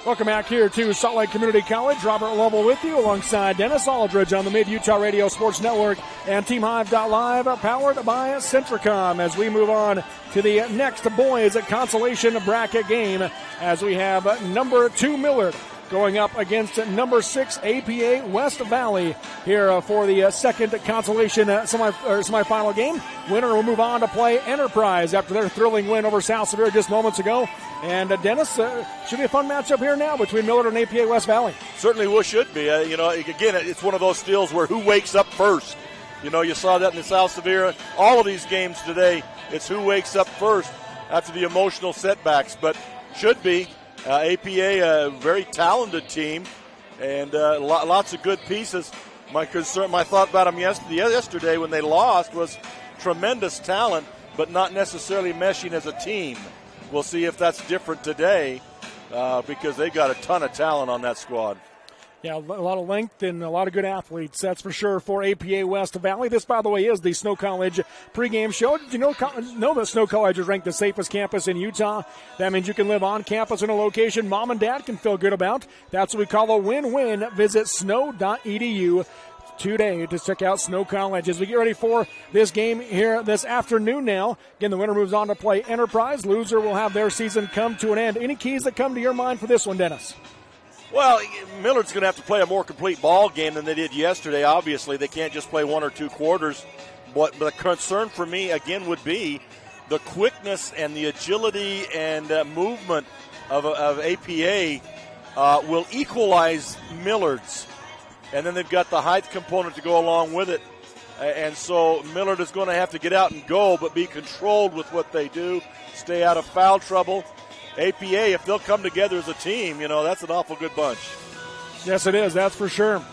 Welcome back here to Salt Lake Community College. Robert Lovell with you alongside Dennis Aldridge on the Mid-Utah Radio Sports Network and TeamHive.live, powered by Centricom, as we move on to the next boys Consolation bracket game as we have number 2 Millard going up against number 6 APA West Valley here for the second Consolation semifinal game. Winner will move on to play Enterprise after their thrilling win over South Severe just moments ago. And Dennis, should be a fun matchup here now between Millard and APA West Valley. Certainly should be. Again, it's one of those deals where who wakes up first. You saw that in the South Severe. All of these games today, it's who wakes up first after the emotional setbacks. But should be. APA, a very talented team, and lots of good pieces. My thought about them yesterday when they lost was tremendous talent, but not necessarily meshing as a team. We'll see if that's different today because they got a ton of talent on that squad. Yeah, a lot of length and a lot of good athletes, that's for sure, for APA West Valley. This, by the way, is the Snow College pregame show. Did you know that Snow College is ranked the safest campus in Utah? That means you can live on campus in a location Mom and Dad can feel good about. That's what we call a win-win. Visit snow.edu today to check out Snow College. As we get ready for this game here this afternoon now, again, the winner moves on to play Enterprise. Loser will have their season come to an end. Any keys that come to your mind for this one, Dennis? Well, Millard's going to have to play a more complete ball game than they did yesterday. Obviously, they can't just play 1 or 2 quarters. But the concern for me, again, would be the quickness and the agility and movement of APA will equalize Millard's. And then they've got the height component to go along with it. And so Millard is going to have to get out and go, but be controlled with what they do, stay out of foul trouble. APA, if they'll come together as a team, that's an awful good bunch. Yes, it is. That's for sure.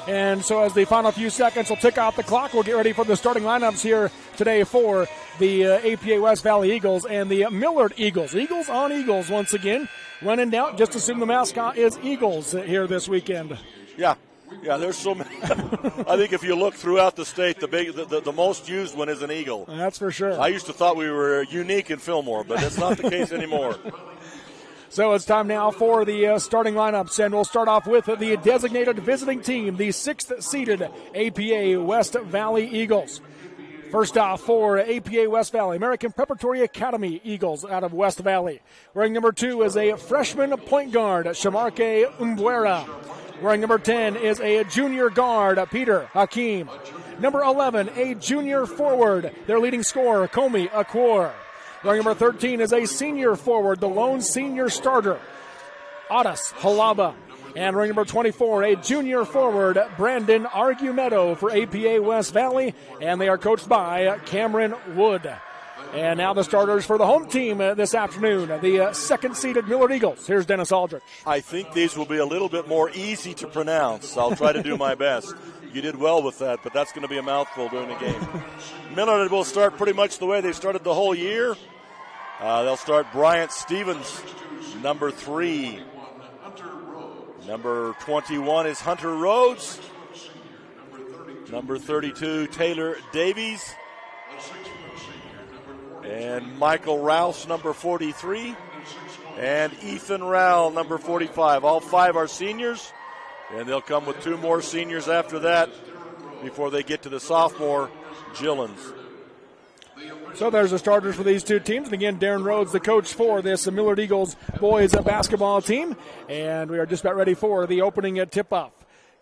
And so as the final few seconds will tick off the clock, we'll get ready for the starting lineups here today for the APA West Valley Eagles and the Millard Eagles. Eagles on Eagles once again. When in doubt, just assume the mascot is Eagles here this weekend. Yeah, there's so many. I think if you look throughout the state, the most used one is an eagle. That's for sure. I used to thought we were unique in Fillmore, but that's not the case anymore. So it's time now for the starting lineups, and we'll start off with the designated visiting team, the 6th-seeded APA West Valley Eagles. First off for APA West Valley, American Preparatory Academy Eagles out of West Valley. Wearing number 2 is a freshman point guard, Shamarke Umbuera. Wearing number 10 is a junior guard, Peter Hakim. Number 11, a junior forward, their leading scorer, Komi Akwor. Wearing number 13 is a senior forward, the lone senior starter, Adas Halaba. And wearing number 24, a junior forward, Brandon Argumedo for APA West Valley. And they are coached by Cameron Wood. And now the starters for the home team this afternoon, the second-seeded Millard Eagles. Here's Dennis Aldrich. I think these will be a little bit more easy to pronounce. I'll try to do my best. You did well with that, but that's going to be a mouthful during the game. Millard will start pretty much the way they started the whole year. They'll start Bryant Stevens, number 3. Number 21 is Hunter Rhodes. Number 32, Taylor Davies. And Michael Rouse, number 43. And Ethan Rowell, number 45. All 5 are seniors, and they'll come with 2 more seniors after that before they get to the sophomore, Gillens. So there's the starters for these two teams. And again, Darren Rhodes, the coach for this Millard Eagles boys basketball team. And we are just about ready for the opening tip-off.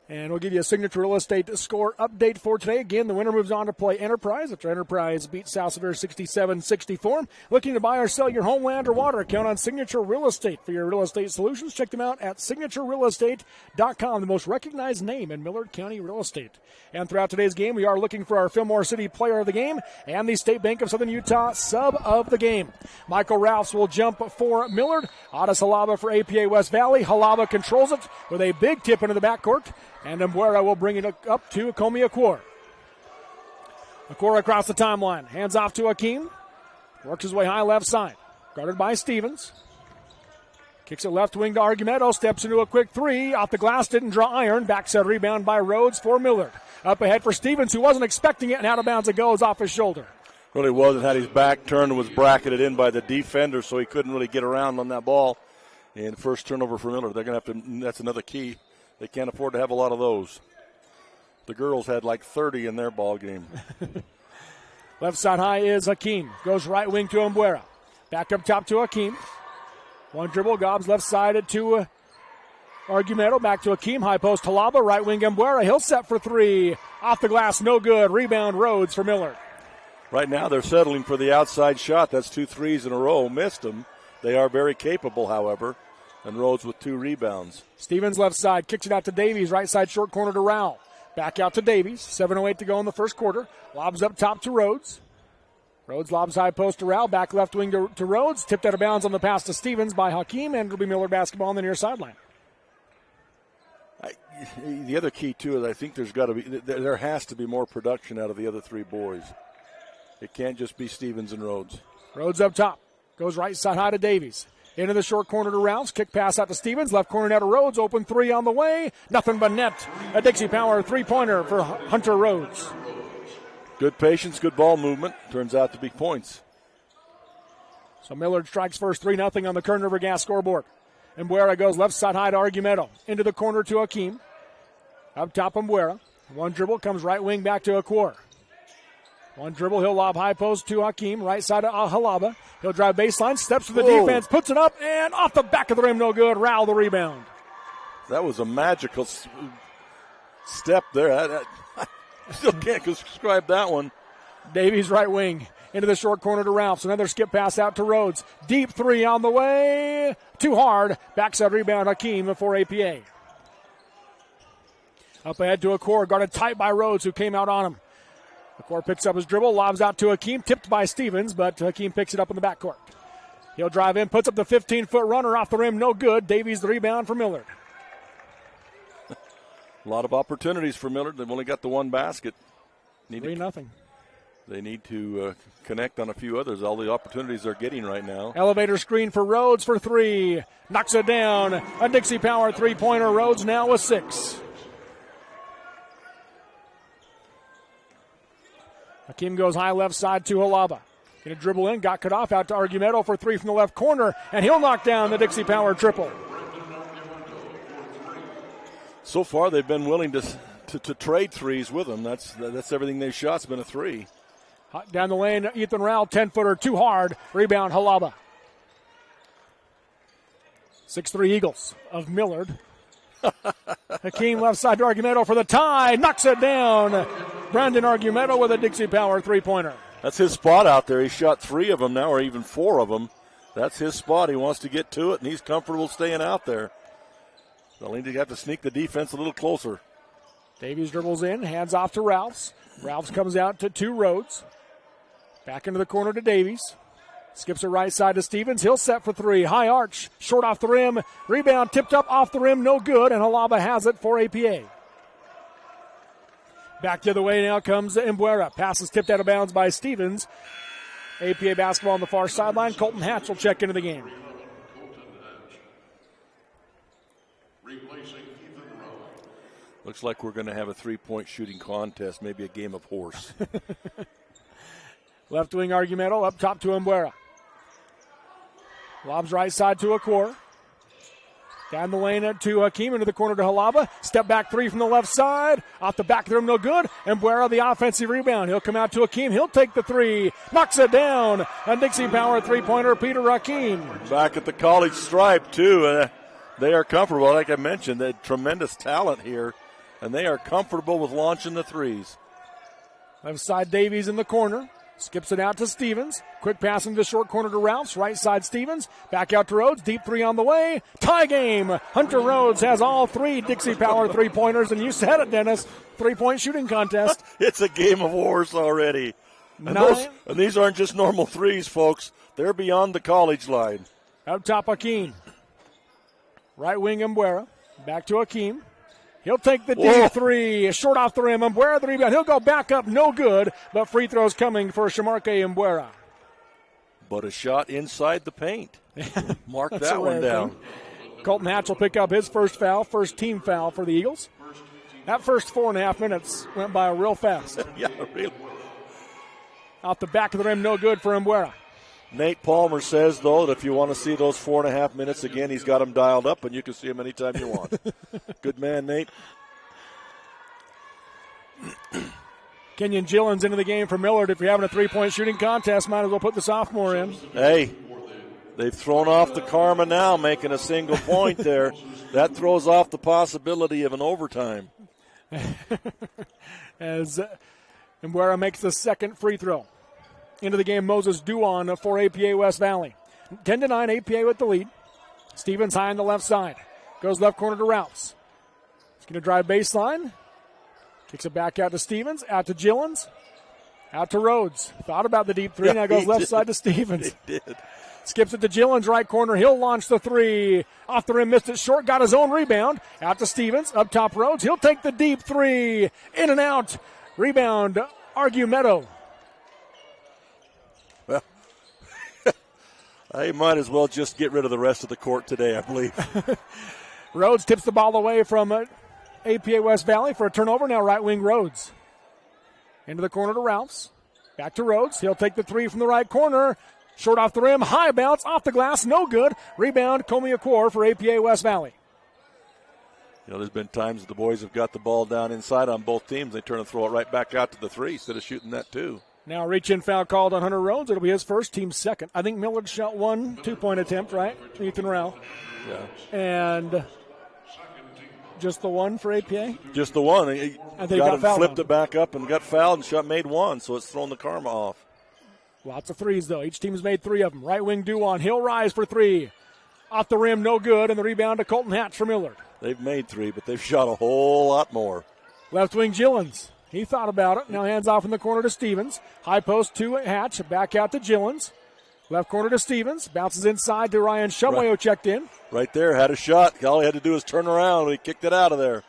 And we'll give you a Signature Real Estate score update for today. Again, the winner moves on to play Enterprise after Enterprise beats South Severe 67-64. Looking to buy or sell your home, land, or water, count on Signature Real Estate for your real estate solutions. Check them out at signaturerealestate.com, the most recognized name in Millard County real estate. And throughout today's game, we are looking for our Fillmore City Player of the Game and the State Bank of Southern Utah Sub of the Game. Michael Rouse will jump for Millard. Adas Halaba for APA West Valley. Halaba controls it with a big tip into the backcourt. And Umbuera will bring it up to Komi Akwor. Akwor across the timeline. Hands off to Hakeem. Works his way high left side. Guarded by Stevens. Kicks it left wing to Argumedo. Steps into a quick 3. Off the glass. Didn't draw iron. Backside rebound by Rhodes for Millard. Up ahead for Stevens, who wasn't expecting it. And out of bounds it goes off his shoulder. Really wasn't. Had his back turned and was bracketed in by the defender, so he couldn't really get around on that ball. And first turnover for Millard. They're going to have to, that's another key. They can't afford to have a lot of those. The girls had like 30 in their ball game. Left side high is Hakeem. Goes right wing to Mbuera. Back up top to Hakeem. One dribble, Gobbs left side to Argumento. Back to Hakeem. High post Halaba. Right wing Mbuera. He'll set for three. Off the glass, no good. Rebound Rhodes for Millard. Right now they're settling for the outside shot. That's 2 threes in a row. Missed them. They are very capable, however. And Rhodes with 2 rebounds. Stevens left side. Kicks it out to Davies. Right side short corner to Rowell. Back out to Davies. 7:08 to go in the first quarter. Lobs up top to Rhodes. Rhodes lobs high post to Rowell. Back left wing to Rhodes. Tipped out of bounds on the pass to Stevens by Hakeem. And it'll be Millard basketball on the near sideline. The other key, too, is I think there has to be more production out of the other 3 boys. It can't just be Stevens and Rhodes. Rhodes up top. Goes right side high to Davies. Into the short corner to Rounds. Kick pass out to Stevens. Left corner now to Rhodes. Open 3 on the way. Nothing but net. A Dixie Power 3-pointer for Hunter Rhodes. Good patience, good ball movement. Turns out to be points. So Millard strikes first 3-0 on the Kern River Gas scoreboard. Mbuera goes left side high to Argumento. Into the corner to Hakeem. Up top Mbuera. One dribble comes right wing back to Akor. One dribble, he'll lob high post to Hakeem. Right side to Halaba. He'll drive baseline, steps to the defense, puts it up, and off the back of the rim, no good. Rowell the rebound. That was a magical step there. I still can't describe that one. Davies right wing. Into the short corner to Ralphs. Another skip pass out to Rhodes. Deep 3 on the way. Too hard. Backside rebound Hakeem for APA. Up ahead to Akor. Guarded tight by Rhodes, who came out on him. Akor picks up his dribble. Lobs out to Hakeem. Tipped by Stevens, but Hakeem picks it up in the backcourt. He'll drive in. Puts up the 15-foot runner off the rim. No good. Davies the rebound for Millard. A lot of opportunities for Millard. They've only got the one basket. 3-0. They need to connect on a few others. All the opportunities they're getting right now. Elevator screen for Rhodes for 3. Knocks it down. A Dixie Power 3-pointer. Rhodes now with 6. Hakeem goes high left side to Halaba. Going to dribble in. Got cut off. Out to Argumento for 3 from the left corner. And he'll knock down the Dixie Power triple. So far they've been willing to trade threes with them. That's everything they've shot. It's been a 3. Down the lane, Ethan Rowell, 10-footer, too hard. Rebound, Halaba. 6'3 Eagles of Millard. Hakeem left side to Argumento for the tie. Knocks it down. Brandon Argumento with a Dixie Power 3-pointer. That's his spot out there. He shot 3 of them now, or even 4 of them. That's his spot. He wants to get to it, and he's comfortable staying out there. They'll need to have to sneak the defense a little closer. Davies dribbles in, hands off to Ralphs. Ralphs comes out to 2 Rhodes. Back into the corner to Davies. Skips it right side to Stevens. He'll set for 3. High arch. Short off the rim. Rebound tipped up off the rim. No good. And Halaba has it for APA. Back the other way now comes Mbuera. Passes tipped out of bounds by Stevens. APA basketball on the far sideline. Colton Hatch will check into the game. Looks like we're going to have a 3-point shooting contest, maybe a game of horse. Left wing Argumento up top to Mbuera. Lobs right side to Akor. Down the lane to Hakeem, into the corner to Halaba. Step back 3 from the left side. Off the back of the rim, no good. Mbuera the offensive rebound. He'll come out to Hakeem. He'll take the 3. Knocks it down. A Dixie Power 3-pointer, Peter Hakeem. Back at the college stripe, too. They are comfortable. Like I mentioned, they had tremendous talent here. And they are comfortable with launching the 3s. Left side Davies in the corner. Skips it out to Stevens. Quick pass into the short corner to Ralphs. Right side Stevens. Back out to Rhodes. Deep 3 on the way. Tie game. Hunter Rhodes has all 3 Dixie Power 3-pointers. And you said it, Dennis. 3-point shooting contest. It's a game of horse already. And these aren't just normal 3s, folks. They're beyond the college line. Up top Hakeem. Right wing Mbuera. Back to Hakeem. He'll take the D3, short off the rim. Mbuera the rebound. He'll go back up, no good. But free throws coming for Shamarke Mbuera. But a shot inside the paint. Mark that one down. Colton Hatch will pick up his first foul, first team foul for the Eagles. That first 4.5 minutes went by real fast. Yeah, really. Off the back of the rim, no good for Mbuera. Nate Palmer says, though, that if you want to see those 4.5 minutes again, he's got them dialed up, and you can see them anytime you want. Good man, Nate. Kenyon Gillen's into the game for Millard. If you're having a three-point shooting contest, might as well put the sophomore in. Hey, they've thrown off the karma now, making a single point there. That throws off the possibility of an overtime. As Mbuera makes the second free throw. Into the game, Moses Duan for APA West Valley. 10-9, APA with the lead. Stevens high on the left side. Goes left corner to Rouse. He's going to drive baseline. Kicks it back out to Stevens, out to Gillens, out to Rhodes. Thought about the deep three, now goes left side to Stevens. He did. Skips it to Gillens, right corner. He'll launch the three. Off the rim, missed it short, got his own rebound. Out to Stevens, up top Rhodes. He'll take the deep three. In and out. Rebound, Argumedo. Well, I might as well just get rid of the rest of the court today, I believe. Rhodes tips the ball away from APA West Valley for a turnover. Now right wing Rhodes. Into the corner to Rouse. Back to Rhodes. He'll take the three from the right corner. Short off the rim. High bounce. Off the glass. No good. Rebound Komiakor for APA West Valley. You know, there's been times that the boys have got the ball down inside on both teams. They turn and throw it right back out to the three instead of shooting that two. Now reach-in foul called on Hunter Rhodes. It'll be his first, team second. I think Millard shot one 2-point attempt, right? Ethan Rao. Yeah. And just the one for APA? Just the one. He got flipped it back up and got fouled and made one, so it's thrown the karma off. Lots of threes, though. Each team's made three of them. Right wing Duan. He'll rise for three. Off the rim, no good, and the rebound to Colton Hatch for Millard. They've made three, but they've shot a whole lot more. Left wing Gillens. He thought about it. Now hands off in the corner to Stevens. High post to Hatch. Back out to Gillens. Left corner to Stevens. Bounces inside to Ryan Shumway, who checked in. Right there, had a shot. All he had to do was turn around, and he kicked it out of there.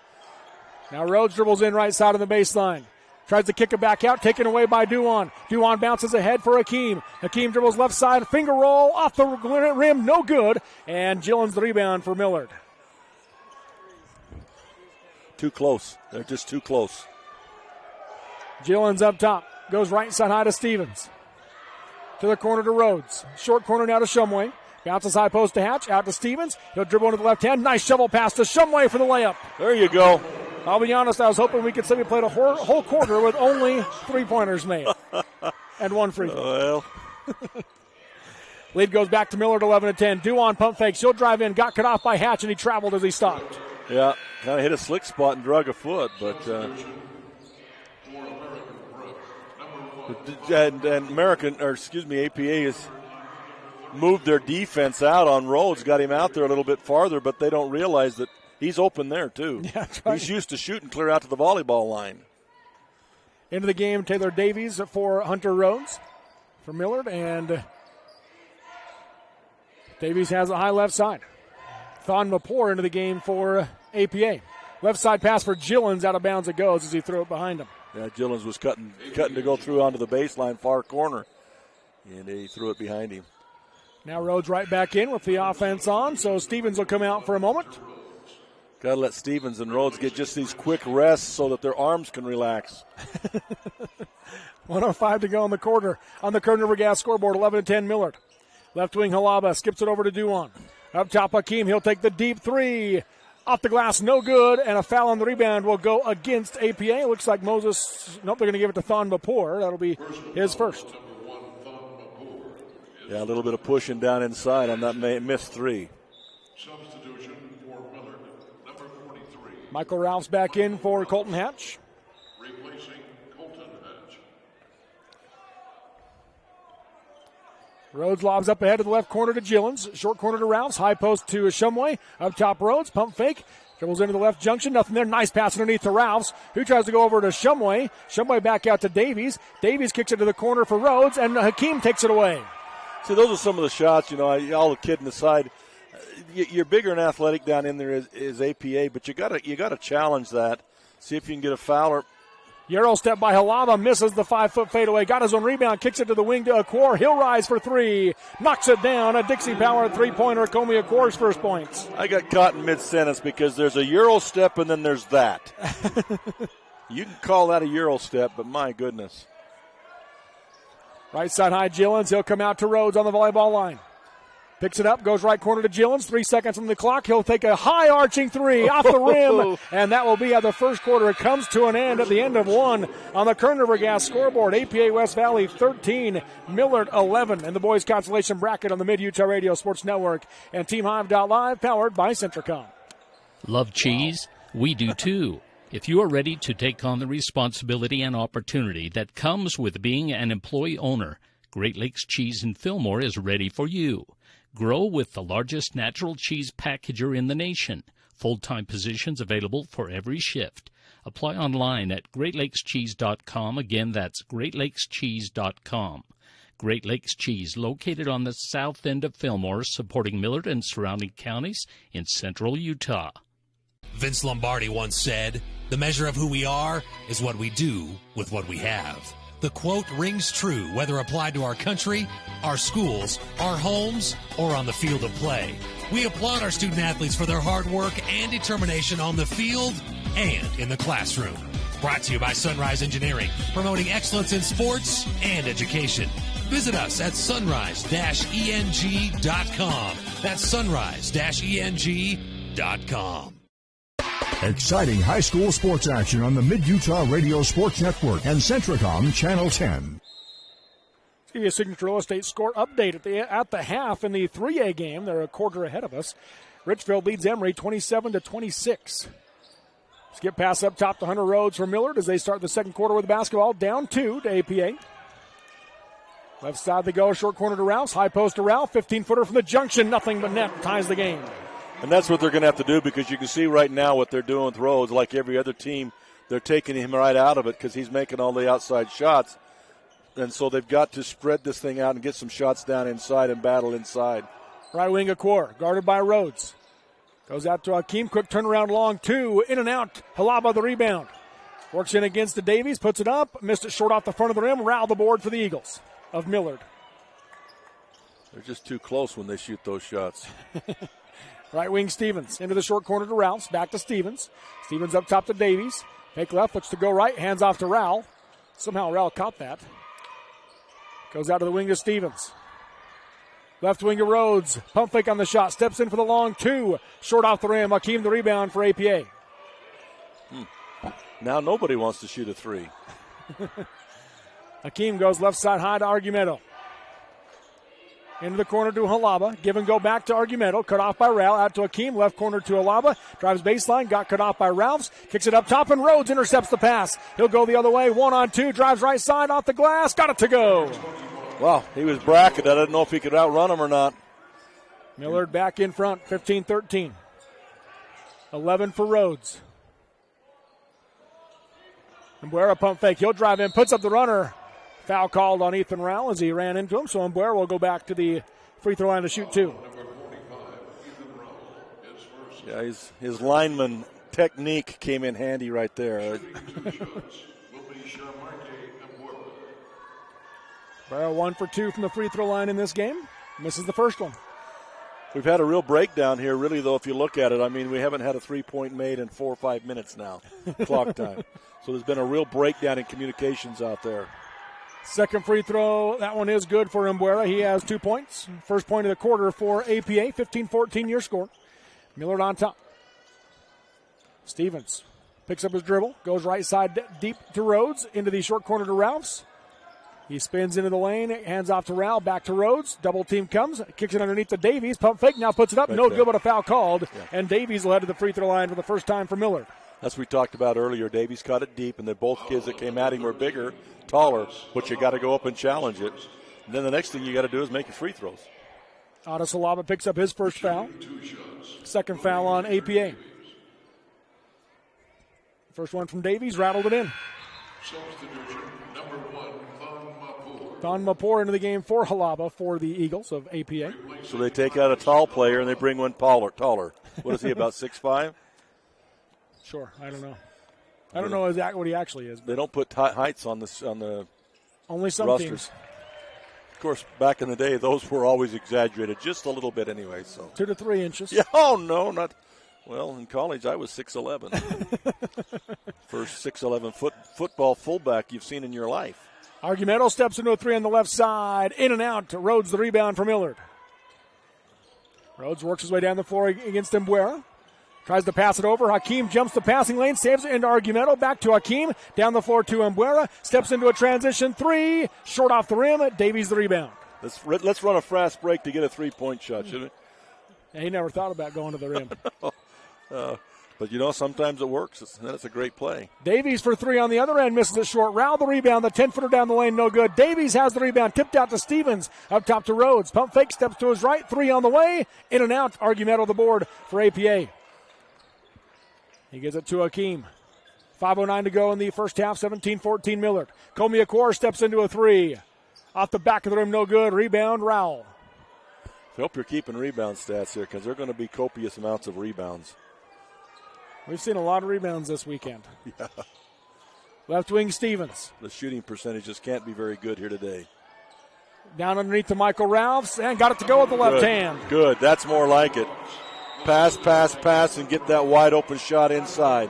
Now Rhodes dribbles in right side of the baseline. Tries to kick it back out, taken away by Duan. Duan bounces ahead for Hakeem. Hakeem dribbles left side, finger roll, off the rim, no good. And Gillen's the rebound for Millard. Too close. They're just too close. Gillen's up top. Goes right side high to Stevens. To the corner to Rhodes. Short corner now to Shumway. Bounces high post to Hatch, out to Stevens. He'll dribble into the left hand. Nice shovel pass to Shumway for the layup. There you go. I'll be honest, I was hoping we could say we played a whole quarter with only three-pointers made. And one free throw. Well. Lead goes back to Millard, 11-10. Duan pump fakes. He'll drive in. Got cut off by Hatch, and he traveled as he stopped. Yeah, kind of hit a slick spot and drug a foot, but APA has moved their defense out on Rhodes, got him out there a little bit farther, but they don't realize that he's open there too. Yeah, that's right. He's used to shooting clear out to the volleyball line. Into the game, Taylor Davies for Hunter Rhodes for Millard, and Davies has a high left side. Thon Mapor into the game for APA. Left side pass for Gillens, out of bounds it goes as he threw it behind him. Yeah, Gillens was cutting to go through onto the baseline far corner, and he threw it behind him. Now Rhodes right back in with the offense on, so Stevens will come out for a moment. Got to let Stevens and Rhodes get just these quick rests so that their arms can relax. 1:05 to go in the quarter. On the Kerner Gas scoreboard, 11-10 Millard. Left wing Halaba skips it over to Duan. Up top Hakeem, he'll take the deep three. Off the glass, no good, and a foul on the rebound will go against APA. It looks like Moses, nope, they're going to give it to Thon Mapor. That'll be his first. Yeah, a little bit of pushing down inside on that missed three. Substitution for Millard, number 43. Michael Ralphs back in for Colton Hatch. Replacing Colton Hatch. Rhodes lobs up ahead to the left corner to Gillens. Short corner to Ralphs. High post to Shumway. Up top Rhodes. Pump fake. Dribbles into the left junction. Nothing there. Nice pass underneath to Ralphs, who tries to go over to Shumway. Shumway back out to Davies. Davies kicks it to the corner for Rhodes, and Hakeem takes it away. See, those are some of the shots, all the kidding aside. You're bigger and athletic down in there is APA, but you gotta challenge that. See if you can get a foul. Or Euro step by Halaba, misses the 5-foot fadeaway. Got his own rebound, kicks it to the wing to Acor. He'll rise for three. Knocks it down. A Dixie Power three-pointer. Comey Acor's first points. I got caught in mid-sentence because there's a Euro step and then there's that. You can call that a Euro step, but my goodness. Right side high, Gillens. He'll come out to Rhodes on the volleyball line. Picks it up, goes right corner to Gillens. 3 seconds on the clock. He'll take a high arching three off the rim, and that will be how the first quarter. It comes to an end at the end of one on the Kern River Gas scoreboard. APA West Valley 13, Millard 11, and the boys' consolation bracket on the Mid-Utah Radio Sports Network and TeamHive.live, powered by Centricom. Love cheese? We do too. If you are ready to take on the responsibility and opportunity that comes with being an employee owner, Great Lakes Cheese in Fillmore is ready for you. Grow with the largest natural cheese packager in the nation. Full-time positions available for every shift. Apply online at GreatLakesCheese.com. Again, that's GreatLakesCheese.com. Great Lakes Cheese, located on the south end of Fillmore, supporting Millard and surrounding counties in central Utah. Vince Lombardi once said, "The measure of who we are is what we do with what we have." The quote rings true whether applied to our country, our schools, our homes, or on the field of play. We applaud our student athletes for their hard work and determination on the field and in the classroom. Brought to you by Sunrise Engineering, promoting excellence in sports and education. Visit us at sunrise-eng.com. That's sunrise-eng.com. Exciting high school sports action on the Mid-Utah Radio Sports Network and Centricom Channel 10. Let's give you a Signature Real Estate score update at the half in the 3A game. They're a quarter ahead of us. Richfield leads Emory 27-26. Skip pass up top to Hunter Rhodes for Millard as they start the second quarter with the basketball. Down 2 to APA. Left side they go, short corner to Rouse, high post to Ralph, 15-footer from the junction, nothing but net, ties the game. And that's what they're going to have to do, because you can see right now what they're doing with Rhodes. Like every other team, they're taking him right out of it because he's making all the outside shots. And so they've got to spread this thing out and get some shots down inside and battle inside. Right wing Akor, guarded by Rhodes. Goes out to Akeem, quick turnaround long 2, in and out. Halaba the rebound. Works in against the Davies, puts it up, missed it short off the front of the rim, round the board for the Eagles of Millard. They're just too close when they shoot those shots. Right wing Stevens into the short corner to Rouse. Back to Stevens. Stevens up top to Davies. Fake left, looks to go right. Hands off to Rowell. Somehow Rowell caught that. Goes out to the wing to Stevens. Left wing to Rhodes. Pump fake on the shot. Steps in for the long 2. Short off the rim. Akeem the rebound for APA. Now nobody wants to shoot a 3. Akeem goes left side high to Argumento. Into the corner to Halaba. Give and go back to Argumento. Cut off by Rowell. Out to Akeem. Left corner to Halaba. Drives baseline. Got cut off by Ralphs. Kicks it up top, and Rhodes intercepts the pass. He'll go the other way. 1-on-2. Drives right side off the glass. Got it to go. Wow, he was bracketed. I didn't know if he could outrun him or not. Millard back in front. 15-13. 11 for Rhodes. Umbuera pump fake. He'll drive in. Puts up the runner. Foul called on Ethan Rowell as he ran into him, so Umbuera will go back to the free throw line to shoot 2. Yeah, his lineman technique came in handy right there. Umbuera 1 for 2 from the free throw line in this game. Misses the first one. We've had a real breakdown here, really, though, if you look at it. I mean, we haven't had a 3-point made in 4 or 5 minutes now, clock time. So there's been a real breakdown in communications out there. Second free throw, that one is good for Umbuera. He has 2 points. First point of the quarter for APA, 15-14 your score. Millard on top. Stevens picks up his dribble, goes right side deep to Rhodes, into the short corner to Ralphs. He spins into the lane, hands off to Rowell, back to Rhodes. Double team comes, kicks it underneath to Davies. Pump fake, now puts it up. No good, but a foul called. Yeah. And Davies will head to the free throw line for the first time for Millard. That's what we talked about earlier. Davies caught it deep, and they're both kids that came at him were bigger, taller, but you got to go up and challenge it. And then the next thing you got to do is make your free throws. Otto Salaba picks up his first foul. Second foul on APA. First one from Davies, rattled it in. Substitution number 1, Thon Mapur into the game for Halaba for the Eagles of APA. So they take out a tall player and they bring one taller. What is he, about 6'5"? Sure, I don't know. I don't know exactly what he actually is. They don't put heights on the only some rosters. Teams. Of course, back in the day, those were always exaggerated just a little bit anyway. So 2 to 3 inches. Yeah. Oh no, not. Well, in college, I was 6'11". First 6'11" football fullback you've seen in your life. Argumento steps into a three on the left side. In and out. Rhodes the rebound for Millard. Rhodes works his way down the floor against Mbuera. Tries to pass it over. Hakeem jumps the passing lane, saves it into Argumento. Back to Hakeem. Down the floor to Mbuera. Steps into a transition three. Short off the rim. Davies the rebound. Let's run a fast break to get a three-point shot, shouldn't we? Yeah, he never thought about going to the rim. But, sometimes it works. That's a great play. Davies for three on the other end. Misses it short. Rao the rebound. The 10-footer down the lane. No good. Davies has the rebound. Tipped out to Stevens. Up top to Rhodes. Pump fake. Steps to his right. Three on the way. In and out. Argumento the board for APA. He gives it to Hakeem. 5:09 to go in the first half. 17-14 Millard. Comey Akor steps into a three. Off the back of the rim. No good. Rebound. Rao. I hope you're keeping rebound stats here because they're going to be copious amounts of rebounds. We've seen a lot of rebounds this weekend. Yeah. Left wing Stevens. The shooting percentage just can't be very good here today. Down underneath to Michael Ralphs and got it to go with the left hand. Good. That's more like it. Pass, and get that wide open shot inside.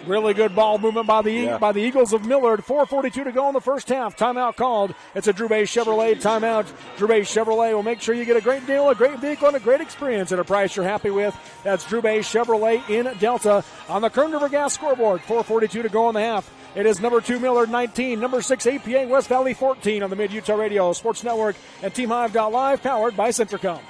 Really good ball movement by the Eagles of Millard. 4:42 to go in the first half. Timeout called. It's a Drew Bay Chevrolet timeout. Drew Bay Chevrolet will make sure you get a great deal, a great vehicle, and a great experience at a price you're happy with. That's Drew Bay Chevrolet in Delta on the Kern River Gas scoreboard. 4:42 to go in the half. It is number 2 Millard 19, number 6 APA West Valley 14 on the Mid-Utah Radio Sports Network and TeamHive.live, powered by Centricom.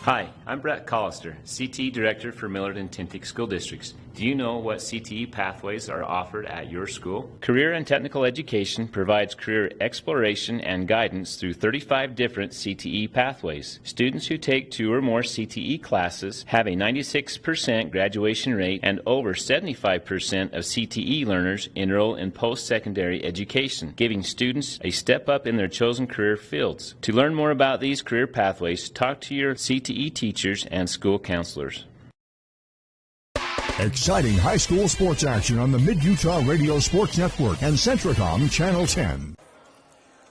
Hi, I'm Brett Collister, CTE Director for Millard and Tintic School Districts. Do you know what CTE pathways are offered at your school? Career and Technical Education provides career exploration and guidance through 35 different CTE pathways. Students who take 2 or more CTE classes have a 96% graduation rate, and over 75% of CTE learners enroll in post-secondary education, giving students a step up in their chosen career fields. To learn more about these career pathways, talk to your CTE teachers and school counselors. Exciting high school sports action on the Mid-Utah Radio Sports Network and Centricom Channel 10.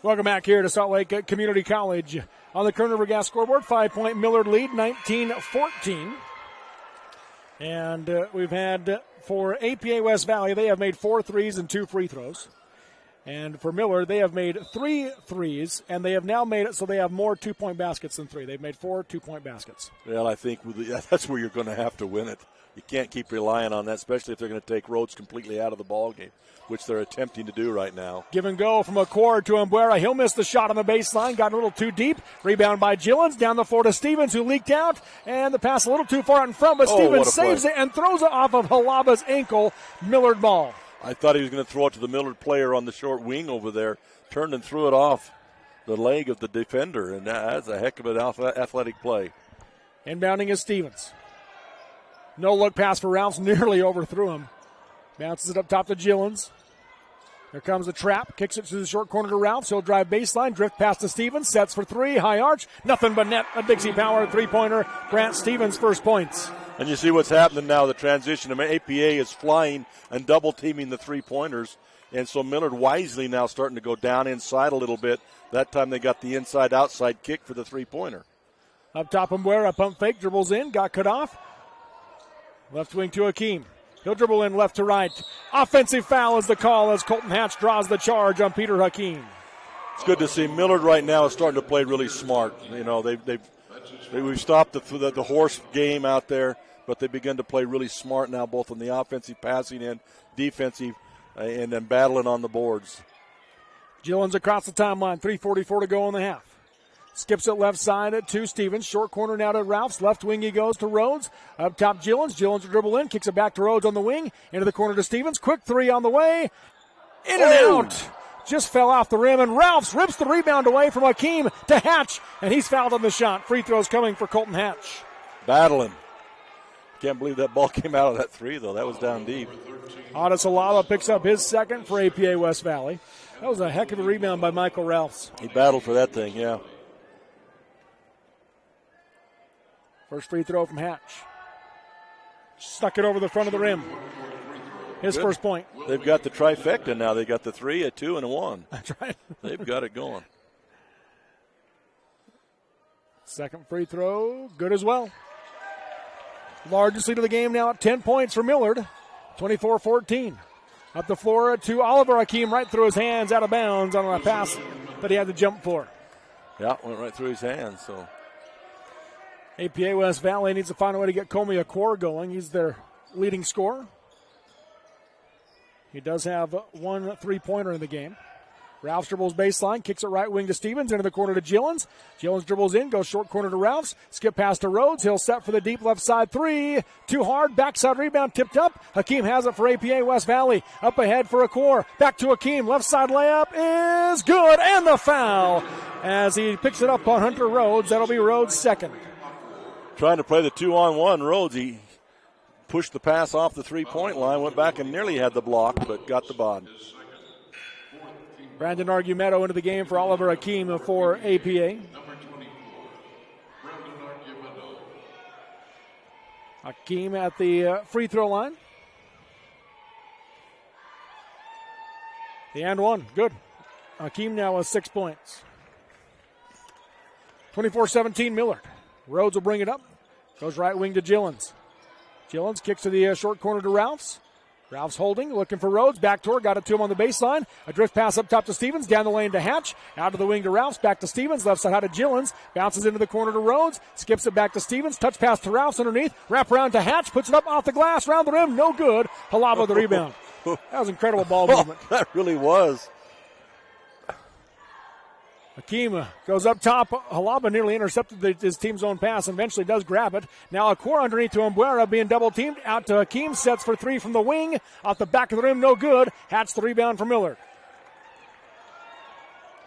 Welcome back here to Salt Lake Community College. On the Kern River Gas scoreboard, 5-point Millard lead, 19-14. And we've had, for APA West Valley, they have made 4 threes and 2 free throws. And for Millard, they have made 3 threes, and they have now made it so they have more 2-point baskets than 3. They've made 4 2-point baskets. Well, I think that's where you're going to have to win it. You can't keep relying on that, especially if they're going to take Rhodes completely out of the ball game, which they're attempting to do right now. Give and go from Akor to Mbuera. He'll miss the shot on the baseline. Got a little too deep. Rebound by Gillens. Down the floor to Stevens, who leaked out. And the pass a little too far out in front, but Stevens saves it and throws it off of Halaba's ankle. Millard ball. I thought he was going to throw it to the Millard player on the short wing over there. Turned and threw it off the leg of the defender, and that's a heck of an athletic play. Inbounding is Stevens. No look pass for Ralphs, nearly overthrew him. Bounces it up top to Gillens. Here comes the trap. Kicks it to the short corner to Ralphs. He'll drive baseline. Drift pass to Stevens. Sets for 3. High arch. Nothing but net. A Dixie Power 3-pointer. Grant Stevens' first points. And you see what's happening now, the transition. I mean, APA is flying and double-teaming the 3-pointers. And so Millard wisely now starting to go down inside a little bit. That time they got the inside-outside kick for the 3-pointer. Up top, Mbuera, pump fake, dribbles in, got cut off. Left wing to Hakeem. He'll dribble in left to right. Offensive foul is the call as Colton Hatch draws the charge on Peter Hakeem. It's good to see Millard right now is starting to play really smart. You know, we've stopped the horse game out there, but they begin to play really smart now, both on the offensive passing and defensive, and then battling on the boards. Gillens across the timeline, 3:44 to go in the half. Skips it left side to Stevens. Short corner now to Ralphs. Left wing he goes to Rhodes. Up top Gillens. Gillens will dribble in. Kicks it back to Rhodes on the wing. Into the corner to Stevens. Quick 3 on the way. In and out. Just fell off the rim. And Ralphs rips the rebound away from Hakeem to Hatch. And he's fouled on the shot. Free throws coming for Colton Hatch. Battling. Can't believe that ball came out of that 3, though. That was down deep. Otis Alava picks up his second for APA West Valley. That was a heck of a rebound by Michael Ralphs. He battled for that thing, yeah. First free throw from Hatch. Stuck it over the front of the rim. His first point. They've got the trifecta now. They got the 3, a 2, and a 1. That's right. They've got it going. Second free throw, good as well. Largest lead of the game now at 10 points for Millard. 24-14. Up the floor to Oliver Hakeem, right through his hands, out of bounds on a pass that he had to jump for. Yeah, went right through his hands. So APA West Valley needs to find a way to get Comey Akor going. He's their leading scorer. He does have 1 3-pointer in the game. Ralphs dribbles baseline, kicks it right wing to Stevens, into the corner to Gillens. Gillens dribbles in, goes short corner to Ralphs. Skip pass to Rhodes. He'll set for the deep left side three. Too hard, backside rebound tipped up. Hakeem has it for APA West Valley. Up ahead for Akor. Back to Hakeem. Left side layup is good, and the foul as he picks it up on Hunter Rhodes. That'll be Rhodes' second. Trying to play the 2-on-1, Rhodes, he pushed the pass off the 3-point line, went back and nearly had the block, but got the bod. Brandon Argumetto into the game for Oliver Hakeem for APA. Number 24, Brandon Argumetto. Hakeem at the free throw line. The and one, good. Hakeem now with 6 points. 24-17 Millard. Rhodes will bring it up. Goes right wing to Gillens. Gillens kicks to the short corner to Ralphs. Ralphs holding, looking for Rhodes. Backdoor, got it to him on the baseline. A drift pass up top to Stevens. Down the lane to Hatch. Out of the wing to Ralphs. Back to Stevens. Left side out to Gillens. Bounces into the corner to Rhodes. Skips it back to Stevens. Touch pass to Ralphs underneath. Wrap around to Hatch. Puts it up off the glass. Round the rim. No good. Halaba the rebound. That was incredible ball movement. That really was. Hakeem goes up top. Halaba nearly intercepted his team's own pass and eventually does grab it. Now Akor underneath to Umbrera being double teamed. Out to Hakeem. Sets for three from the wing. Off the back of the rim. No good. Hatch the rebound for Millard.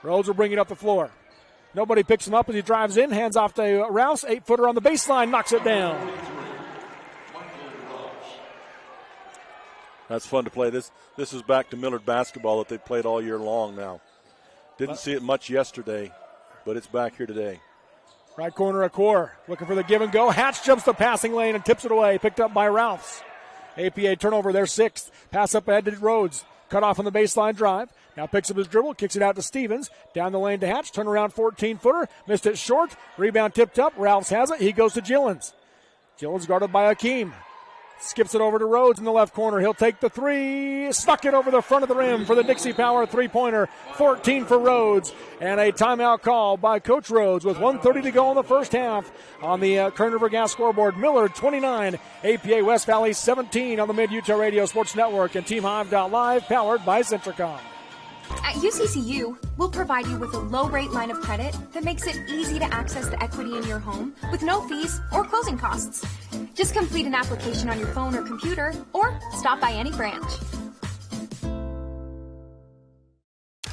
Rhodes will bring it up the floor. Nobody picks him up as he drives in. Hands off to Rouse. 8-footer on the baseline. Knocks it down. That's fun to play. This is back to Millard basketball that they've played all year long now. Didn't see it much yesterday, but it's back here today. Right corner, Akor looking for the give and go. Hatch jumps the passing lane and tips it away. Picked up by Ralphs. APA turnover, their sixth. Pass up ahead to Rhodes. Cut off on the baseline drive. Now picks up his dribble, kicks it out to Stevens. Down the lane to Hatch. Turn around 14-footer. Missed it short. Rebound tipped up. Ralphs has it. He goes to Gillens. Gillens guarded by Hakeem. Skips it over to Rhodes in the left corner. He'll take the three. Stuck it over the front of the rim for the Dixie Power three-pointer. 14 for Rhodes. And a timeout call by Coach Rhodes with 1:30 to go in the first half on the Kern River Gas scoreboard. Millard 29, APA West Valley 17 on the Mid-Utah Radio Sports Network and TeamHive.live, powered by Centricom. At UCCU, we'll provide you with a low-rate line of credit that makes it easy to access the equity in your home with no fees or closing costs. Just complete an application on your phone or computer, or stop by any branch.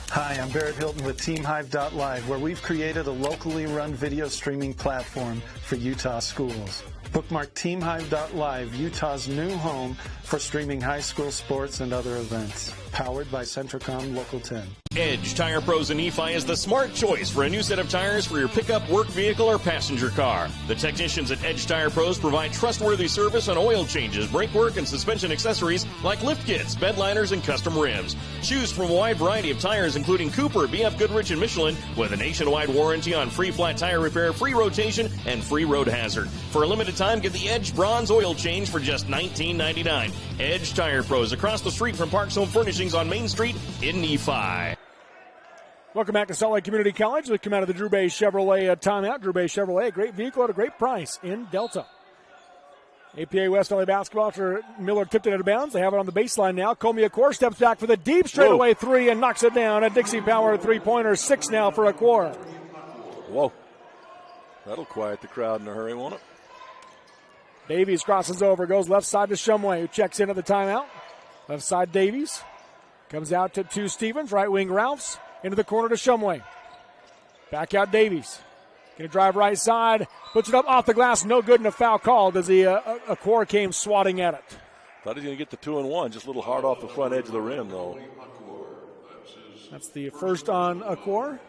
Hi, I'm Barrett Hilton with TeamHive.live, where we've created a locally run video streaming platform for Utah schools. Bookmark TeamHive.live, Utah's new home for streaming high school sports and other events. Powered by Centricom Local 10. Edge Tire Pros in Nephi is the smart choice for a new set of tires for your pickup, work vehicle, or passenger car. The technicians at Edge Tire Pros provide trustworthy service on oil changes, brake work, and suspension accessories like lift kits, bed liners, and custom rims. Choose from a wide variety of tires including Cooper, BF Goodrich, and Michelin with a nationwide warranty on free flat tire repair, free rotation, and free road hazard. For a limited time, get the Edge Bronze oil change for just $19.99. Edge Tire Pros across the street from Parks Home Furnishings on Main Street in Nephi. Welcome back to Salt Lake Community College. We come out of the Drew Bay Chevrolet timeout. Drew Bay Chevrolet, a great vehicle at a great price in Delta. APA West Valley basketball after Millard tipped it out of bounds. They have it on the baseline now. Comey Akor steps back for the deep straightaway three and knocks it down. A Dixie Power three-pointer, 6 now for Akor. Whoa. That'll quiet the crowd in a hurry, won't it? Davies crosses over, goes left side to Shumway, who checks in at the timeout. Left side Davies. Comes out to Stevens, right wing Ralphs. Into the corner to Shumway. Back out Davies. Going to drive right side. Puts it up off the glass. No good, and a foul called as Akor came swatting at it. Thought he was going to get the 2-and-1. Just a little hard off the front edge of the rim, though. That's the first on Akor.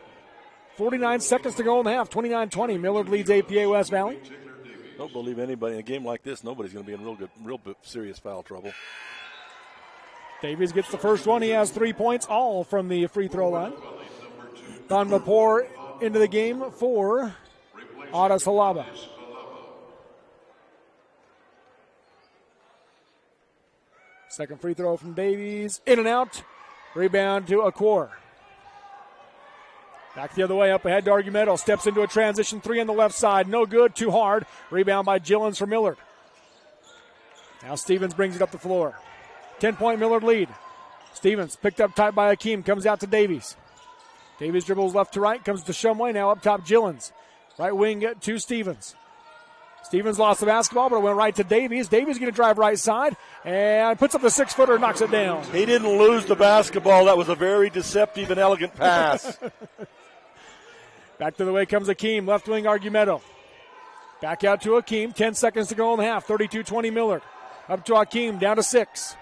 49 seconds to go in the half. 29-20. Millard leads APA West Valley. Don't believe anybody in a game like this. Nobody's going to be in real serious foul trouble. Davies gets the first one. He has 3 points, all from the free throw line. Don Lepore into the game for Adas Halaba. Second free throw from Davies. In and out. Rebound to Akor. Back the other way, up ahead to Argumedo. Steps into a transition three on the left side. No good, too hard. Rebound by Gillens for Millard. Now Stevens brings it up the floor. 10-point Millard lead. Stevens picked up tight by Akeem. Comes out to Davies. Davies dribbles left to right. Comes to Shumway. Now up top, Gillens. Right wing to Stevens. Stevens lost the basketball, but it went right to Davies. Davies going to drive right side and puts up the 6-footer, knocks it down. He didn't lose the basketball. That was a very deceptive and elegant pass. Back to the way comes Akeem, left wing Argumedo. Back out to Akeem, 10 seconds to go in the half, 32-20 Millard. Up to Akeem, down to 6.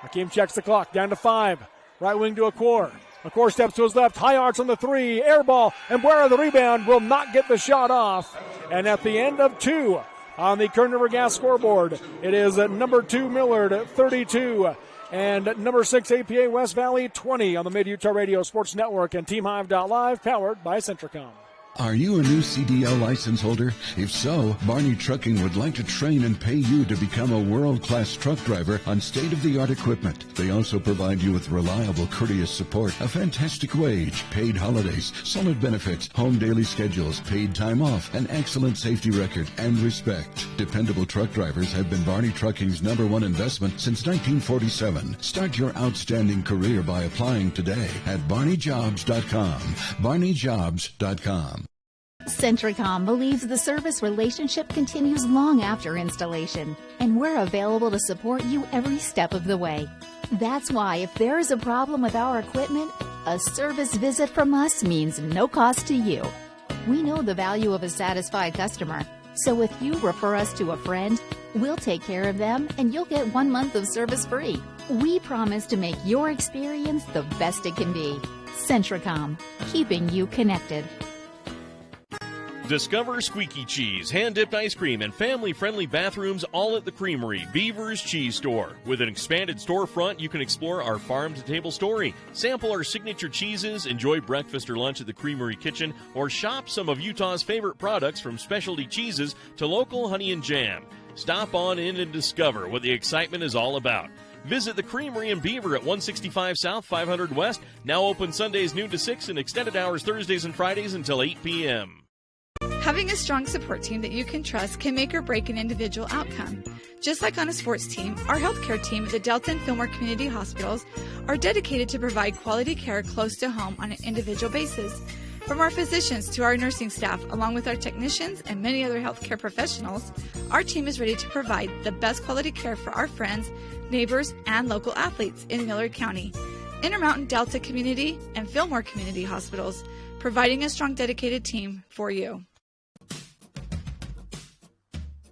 Akeem checks the clock, down to 5. Right wing to Akor. Akor steps to his left, high arch on the 3, air ball, and Buera the rebound will not get the shot off. And at the end of 2 on the Kern River Gas scoreboard, it is number 2 Millard 32 and number 6 APA West Valley 20 on the Mid-Utah Radio Sports Network and TeamHive.live, powered by Centricom. Are you a new CDL license holder? If so, Barney Trucking would like to train and pay you to become a world-class truck driver on state-of-the-art equipment. They also provide you with reliable, courteous support, a fantastic wage, paid holidays, solid benefits, home daily schedules, paid time off, an excellent safety record, and respect. Dependable truck drivers have been Barney Trucking's #1 investment since 1947. Start your outstanding career by applying today at barneyjobs.com. barneyjobs.com. Centricom believes the service relationship continues long after installation, and we're available to support you every step of the way. That's why if there is a problem with our equipment, a service visit from us means no cost to you. We know the value of a satisfied customer, so if you refer us to a friend, we'll take care of them and you'll get 1 month of service free. We promise to make your experience the best it can be. Centricom, keeping you connected. Discover squeaky cheese, hand-dipped ice cream, and family-friendly bathrooms all at the Creamery, Beaver's Cheese Store. With an expanded storefront, you can explore our farm-to-table story, sample our signature cheeses, enjoy breakfast or lunch at the Creamery kitchen, or shop some of Utah's favorite products from specialty cheeses to local honey and jam. Stop on in and discover what the excitement is all about. Visit the Creamery in Beaver at 165 South, 500 West, now open Sundays noon to 6 and extended hours Thursdays and Fridays until 8 p.m. Having a strong support team that you can trust can make or break an individual outcome. Just like on a sports team, our healthcare team at the Delta and Fillmore Community Hospitals are dedicated to provide quality care close to home on an individual basis. From our physicians to our nursing staff, along with our technicians and many other healthcare professionals, our team is ready to provide the best quality care for our friends, neighbors, and local athletes in Millard County. Intermountain Delta Community and Fillmore Community Hospitals, providing a strong, dedicated team for you.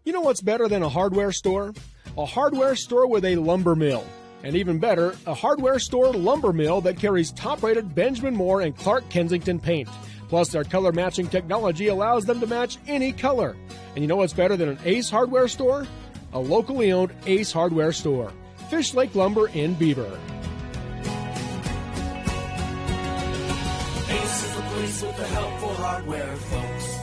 You know what's better than a hardware store? A hardware store with a lumber mill. And even better, a hardware store lumber mill that carries top-rated Benjamin Moore and Clark Kensington paint. Plus, their color matching technology allows them to match any color. And you know what's better than an Ace hardware store? A locally owned Ace hardware store. Fish Lake Lumber in Beaver. Ace is the place with the helpful hardware, folks.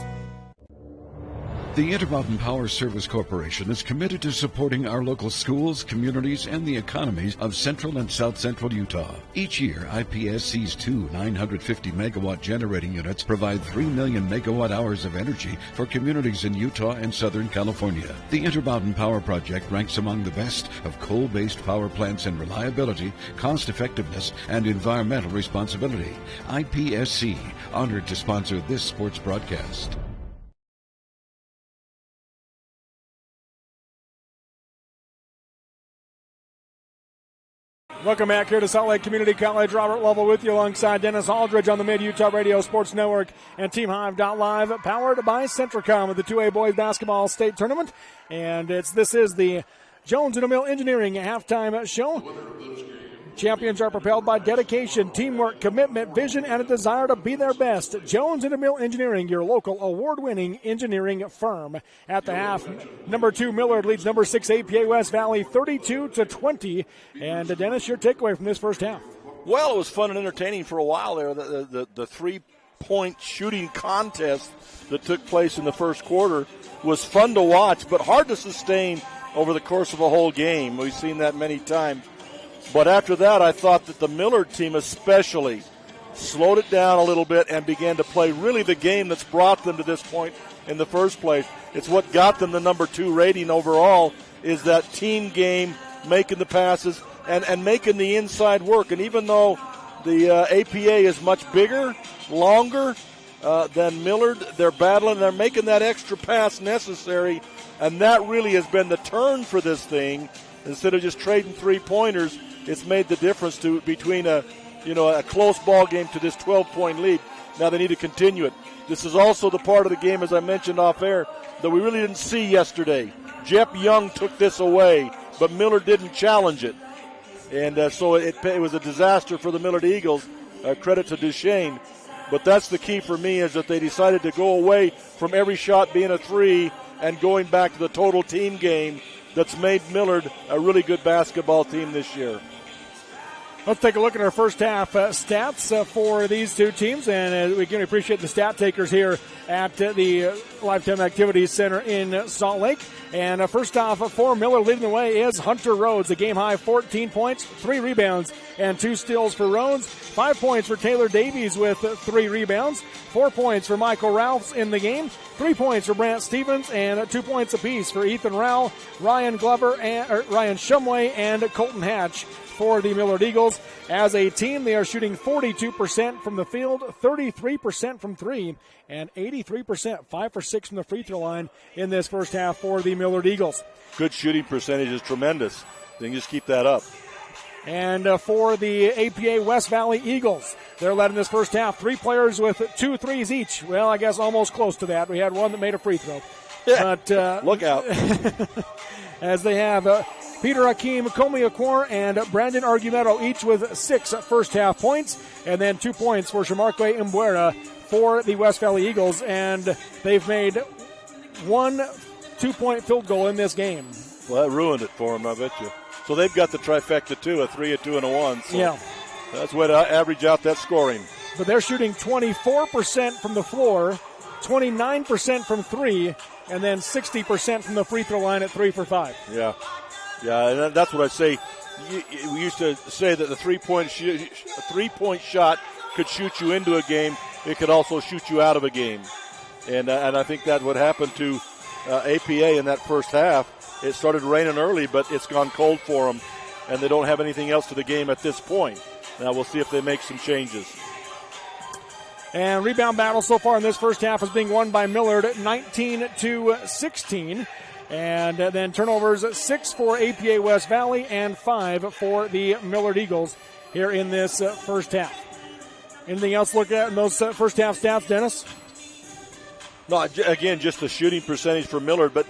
The Intermountain Power Service Corporation is committed to supporting our local schools, communities, and the economies of central and south central Utah. Each year, IPSC's 2 950-megawatt generating units provide 3 million megawatt hours of energy for communities in Utah and Southern California. The Intermountain Power Project ranks among the best of coal-based power plants in reliability, cost-effectiveness, and environmental responsibility. IPSC, honored to sponsor this sports broadcast. Welcome back here to Salt Lake Community College. Robert Lovell with you alongside Dennis Aldridge on the Mid-Utah Radio Sports Network and TeamHive.live, powered by Centricom with the 2A Boys Basketball State Tournament. And this is the Jones & Mill Engineering halftime show. Champions are propelled by dedication, teamwork, commitment, vision, and a desire to be their best. Jones & Mill Engineering, your local award-winning engineering firm. At the half, number 2 Millard leads number 6 APA West Valley 32-20. And Dennis, your takeaway from this first half? Well, it was fun and entertaining for a while there. The three-point shooting contest that took place in the first quarter was fun to watch, but hard to sustain over the course of a whole game. We've seen that many times. But after that, I thought that the Millard team especially slowed it down a little bit and began to play really the game that's brought them to this point in the first place. It's what got them the number 2 rating overall, is that team game, making the passes and making the inside work. And even though the APA is much bigger, longer than Millard, they're battling, they're making that extra pass necessary, and that really has been the turn for this thing. Instead of just trading 3-pointers, it's made the difference between a close ball game to this 12-point lead. Now they need to continue it. This is also the part of the game, as I mentioned off air, that we really didn't see yesterday. Jeff Young took this away, but Millard didn't challenge it. And so it was a disaster for the Millard Eagles. Credit to Duchesne. But that's the key for me, is that they decided to go away from every shot being a 3 and going back to the total team game that's made Millard a really good basketball team this year. Let's take a look at our first half stats for these two teams, and we can appreciate the stat takers here at the Lifetime Activities Center in Salt Lake. And first off for Millard, leading the way is Hunter Rhodes, a game-high 14 points, 3 rebounds, and 2 steals for Rhodes. 5 points for Taylor Davies with 3 rebounds. 4 points for Michael Ralphs in the game. 3 points for Brant Stevens, and 2 points apiece for Ethan Rowell, Ryan Shumway, and Colton Hatch for the Millard Eagles. As a team, they are shooting 42% from the field, 33% from 3, and 83%, 5 for 6 from the free throw line in this first half for the Millard Eagles. Good shooting percentage is tremendous. They can just keep that up. And for the APA West Valley Eagles, they're led in this first half. 3 players with 2 threes each. Well, I guess almost close to that. We had one that made a free throw. Yeah. But look out. As they have Peter Hakeem Komiakwar and Brandon Argumento, each with 6 first half points, and then 2 points for Shamarque Mbuera for the West Valley Eagles. And they've made 1 2-point field goal in this game. Well, that ruined it for them, I bet you. So they've got the trifecta, too, a 3, a 2, and a 1. So yeah. That's way to average out that scoring. But they're shooting 24% from the floor, 29% from 3, and then 60% from the free throw line at 3 for 5. Yeah. Yeah, and that's what I say. We used to say that the three-point shot could shoot you into a game. It could also shoot you out of a game. And I think that's what happened to APA in that first half. It started raining early, but it's gone cold for them, and they don't have anything else to the game at this point. Now we'll see if they make some changes. And rebound battle so far in this first half is being won by Millard, 19-16. And then turnovers, 6 for APA West Valley and 5 for the Millard Eagles here in this first half. Anything else to look at in those first half stats, Dennis? No, again, just the shooting percentage for Millard, but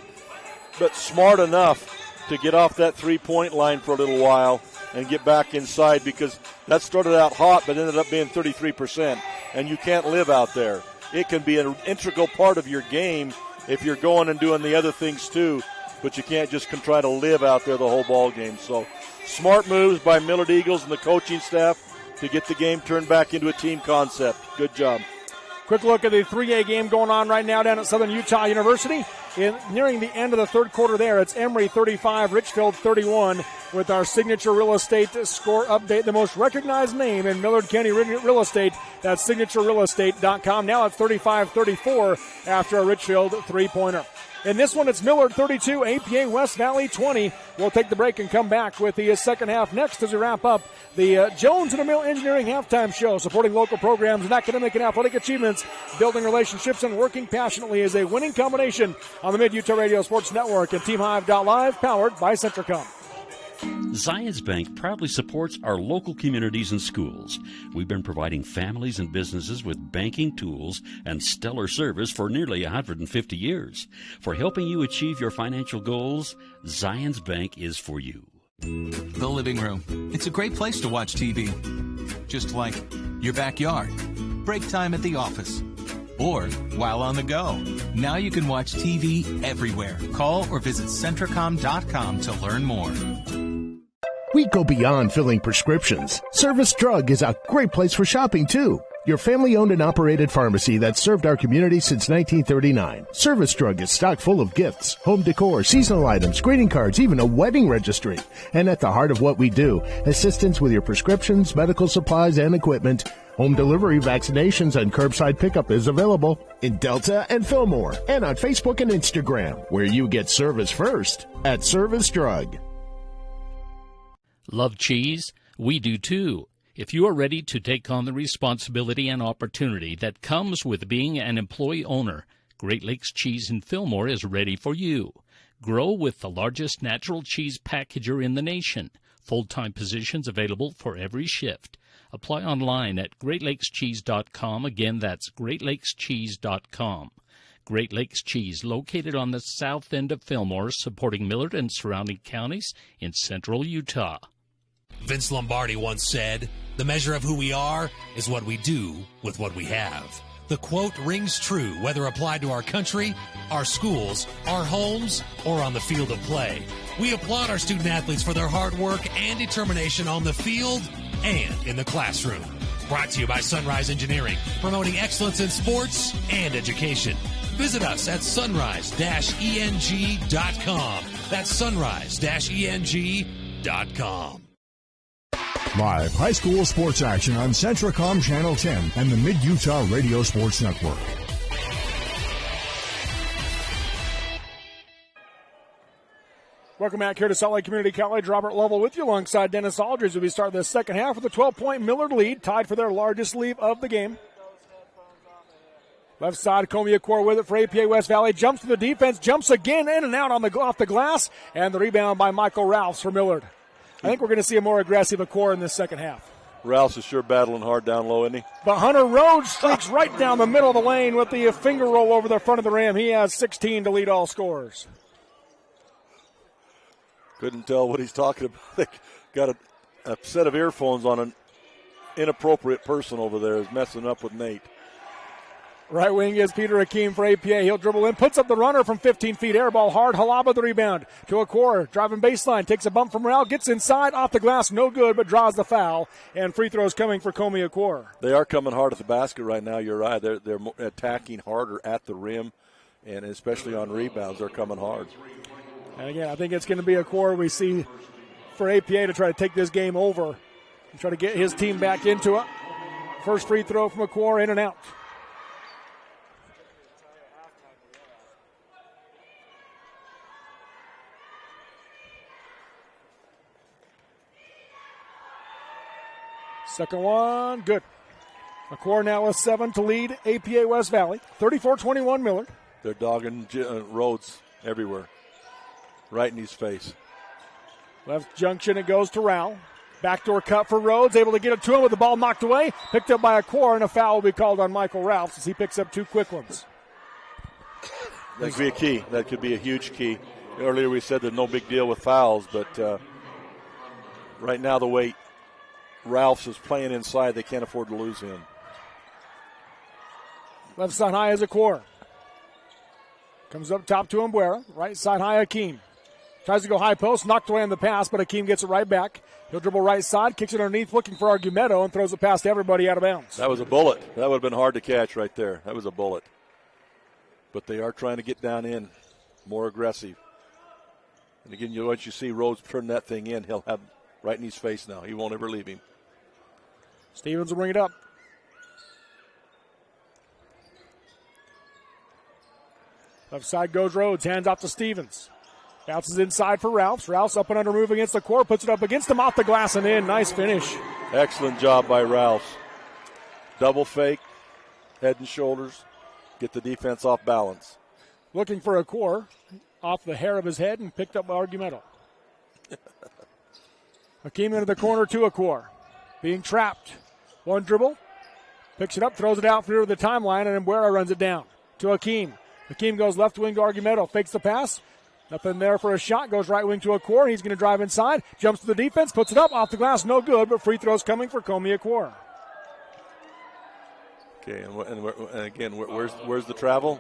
smart enough to get off that 3-point line for a little while and get back inside, because that started out hot but ended up being 33%, and you can't live out there. It can be an integral part of your game if you're going and doing the other things too, but you can't just try to live out there the whole ball game. So smart moves by Millard Eagles and the coaching staff to get the game turned back into a team concept. Good job. Quick look at the 3A game going on right now down at Southern Utah University. Nearing the end of the third quarter there, it's Emory 35, Richfield 31 with our signature real estate score update. The most recognized name in Millard County real estate, that's signaturerealestate.com. Now it's 35-34 after a Richfield three-pointer. In this one, it's Millard 32, APA West Valley 20. We'll take the break and come back with the second half next as we wrap up the Jones and Mill Engineering Halftime Show, supporting local programs and academic and athletic achievements. Building relationships and working passionately is a winning combination on the Mid-Utah Radio Sports Network and TeamHive.live, powered by Centricom. Zions Bank proudly supports our local communities and schools. We've been providing families and businesses with banking tools and stellar service for nearly 150 years. For helping you achieve your financial goals, Zions Bank is for you. The living room. It's a great place to watch TV. Just like your backyard, break time at the office, or while on the go. Now you can watch TV everywhere. Call or visit Centricom.com to learn more. We go beyond filling prescriptions. Service Drug is a great place for shopping, too. your family-owned and operated pharmacy that served our community since 1939. Service Drug is stocked full of gifts, home decor, seasonal items, greeting cards, even a wedding registry. And at the heart of what we do, assistance with your prescriptions, medical supplies, and equipment. Home delivery, vaccinations, and curbside pickup is available in Delta and Fillmore, and on Facebook and Instagram, where you get service first at Service Drug. Love cheese? We do too. If you are ready to take on the responsibility and opportunity that comes with being an employee owner, Great Lakes Cheese in Fillmore is ready for you. Grow with the largest natural cheese packager in the nation. Full-time positions available for every shift. Apply online at GreatLakesCheese.com. Again, that's GreatLakesCheese.com. Great Lakes Cheese, located on the south end of Fillmore, supporting Millard and surrounding counties in central Utah. Vince Lombardi once said, "The measure of who we are is what we do with what we have." The quote rings true whether applied to our country, our schools, our homes, or on the field of play. We applaud our student athletes for their hard work and determination on the field and in the classroom. Brought to you by Sunrise Engineering, promoting excellence in sports and education. Visit us at sunrise-eng.com. That's sunrise-eng.com. Live high school sports action on Centricom Channel 10 and the Mid-Utah Radio Sports Network. Welcome back here to Salt Lake Community College. Robert Lovell with you alongside Dennis Aldridge as we start the second half with a 12-point Millard lead, tied for their largest lead of the game. Left side, Comiacor with it for APA West Valley. Jumps to the defense, jumps again in and out off the glass, and the rebound by Michael Rouse for Millard. I think we're going to see a more aggressive Acor in this second half. Rouse is sure battling hard down low, isn't he? But Hunter Rhodes streaks right down the middle of the lane with the finger roll over the front of the rim. He has 16 to lead all scorers. Couldn't tell what he's talking about. They got a set of earphones on an inappropriate person over there is messing up with Nate. Right wing is Peter Hakeem for APA. He'll dribble in, puts up the runner from 15 feet. Air ball hard. Halaba the rebound to Acor. Driving baseline. Takes a bump from Rao. Gets inside. Off the glass. No good, but draws the foul. And free throws coming for Comiacor. They are coming hard at the basket right now. You're right. They're attacking harder at the rim, and especially on rebounds, they're coming hard. And again, I think it's going to be Acor we see for APA to try to take this game over and try to get his team back into it. First free throw from Acor, in and out. Second one, good. Acor now with 7 to lead APA West Valley. 34-21 Millard. They're dogging Rhodes everywhere. Right in his face. Left junction, it goes to Rao. Backdoor cut for Rhodes, able to get it to him with the ball knocked away. Picked up by Acor, and a foul will be called on Michael Ralphs as he picks up 2 quick ones. That could be a key. That could be a huge key. Earlier we said there's no big deal with fouls, but right now the way Ralphs is playing inside, they can't afford to lose him. Left side high is Acor. Comes up top to Umbuera. Right side high, Hakeem. Tries to go high post, knocked away on the pass, but Hakeem gets it right back. He'll dribble right side, kicks it underneath, looking for Argumedo, and throws it past everybody out of bounds. That was a bullet. That would have been hard to catch right there. That was a bullet. But they are trying to get down in, more aggressive. And again, once you see Rhodes turn that thing in, he'll have right in his face now. He won't ever leave him. Stevens will bring it up. Left side goes Rhodes, hands off to Stevens. Bounces inside for Rouse. Rouse up and under move against the court, puts it up against him, off the glass and in. Nice finish. Excellent job by Rouse. Double fake, head and shoulders, get the defense off balance. Looking for Acor, off the hair of his head, and picked up Argumedo. Hakeem into the corner to Acor. Being trapped. One dribble, picks it up, throws it out through the timeline, and Umbuera runs it down to Hakeem. Hakeem goes left wing to Argumedo, fakes the pass. Nothing there for a shot, goes right wing to Acor. He's going to drive inside, jumps to the defense, puts it up, off the glass, no good, but free throws coming for Comiacor. Okay, and again, where's the travel?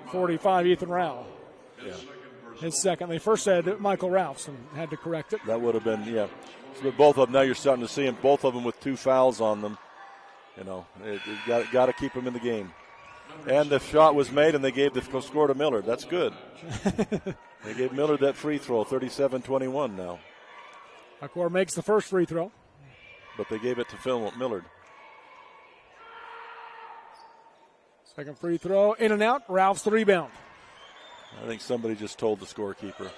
45, Ethan Rao. Yeah. his second. They first said Michael Ralphs and had to correct it. That would have been, yeah. So both of them, now you're starting to see them, both of them with 2 fouls on them. You know, got to keep them in the game. And the shot was made, and they gave the score to Millard. That's good. They gave Millard that free throw, 37-21 now. Akor makes the first free throw. But they gave it to Millard. Second free throw, in and out. Ralph's the rebound. I think somebody just told the scorekeeper.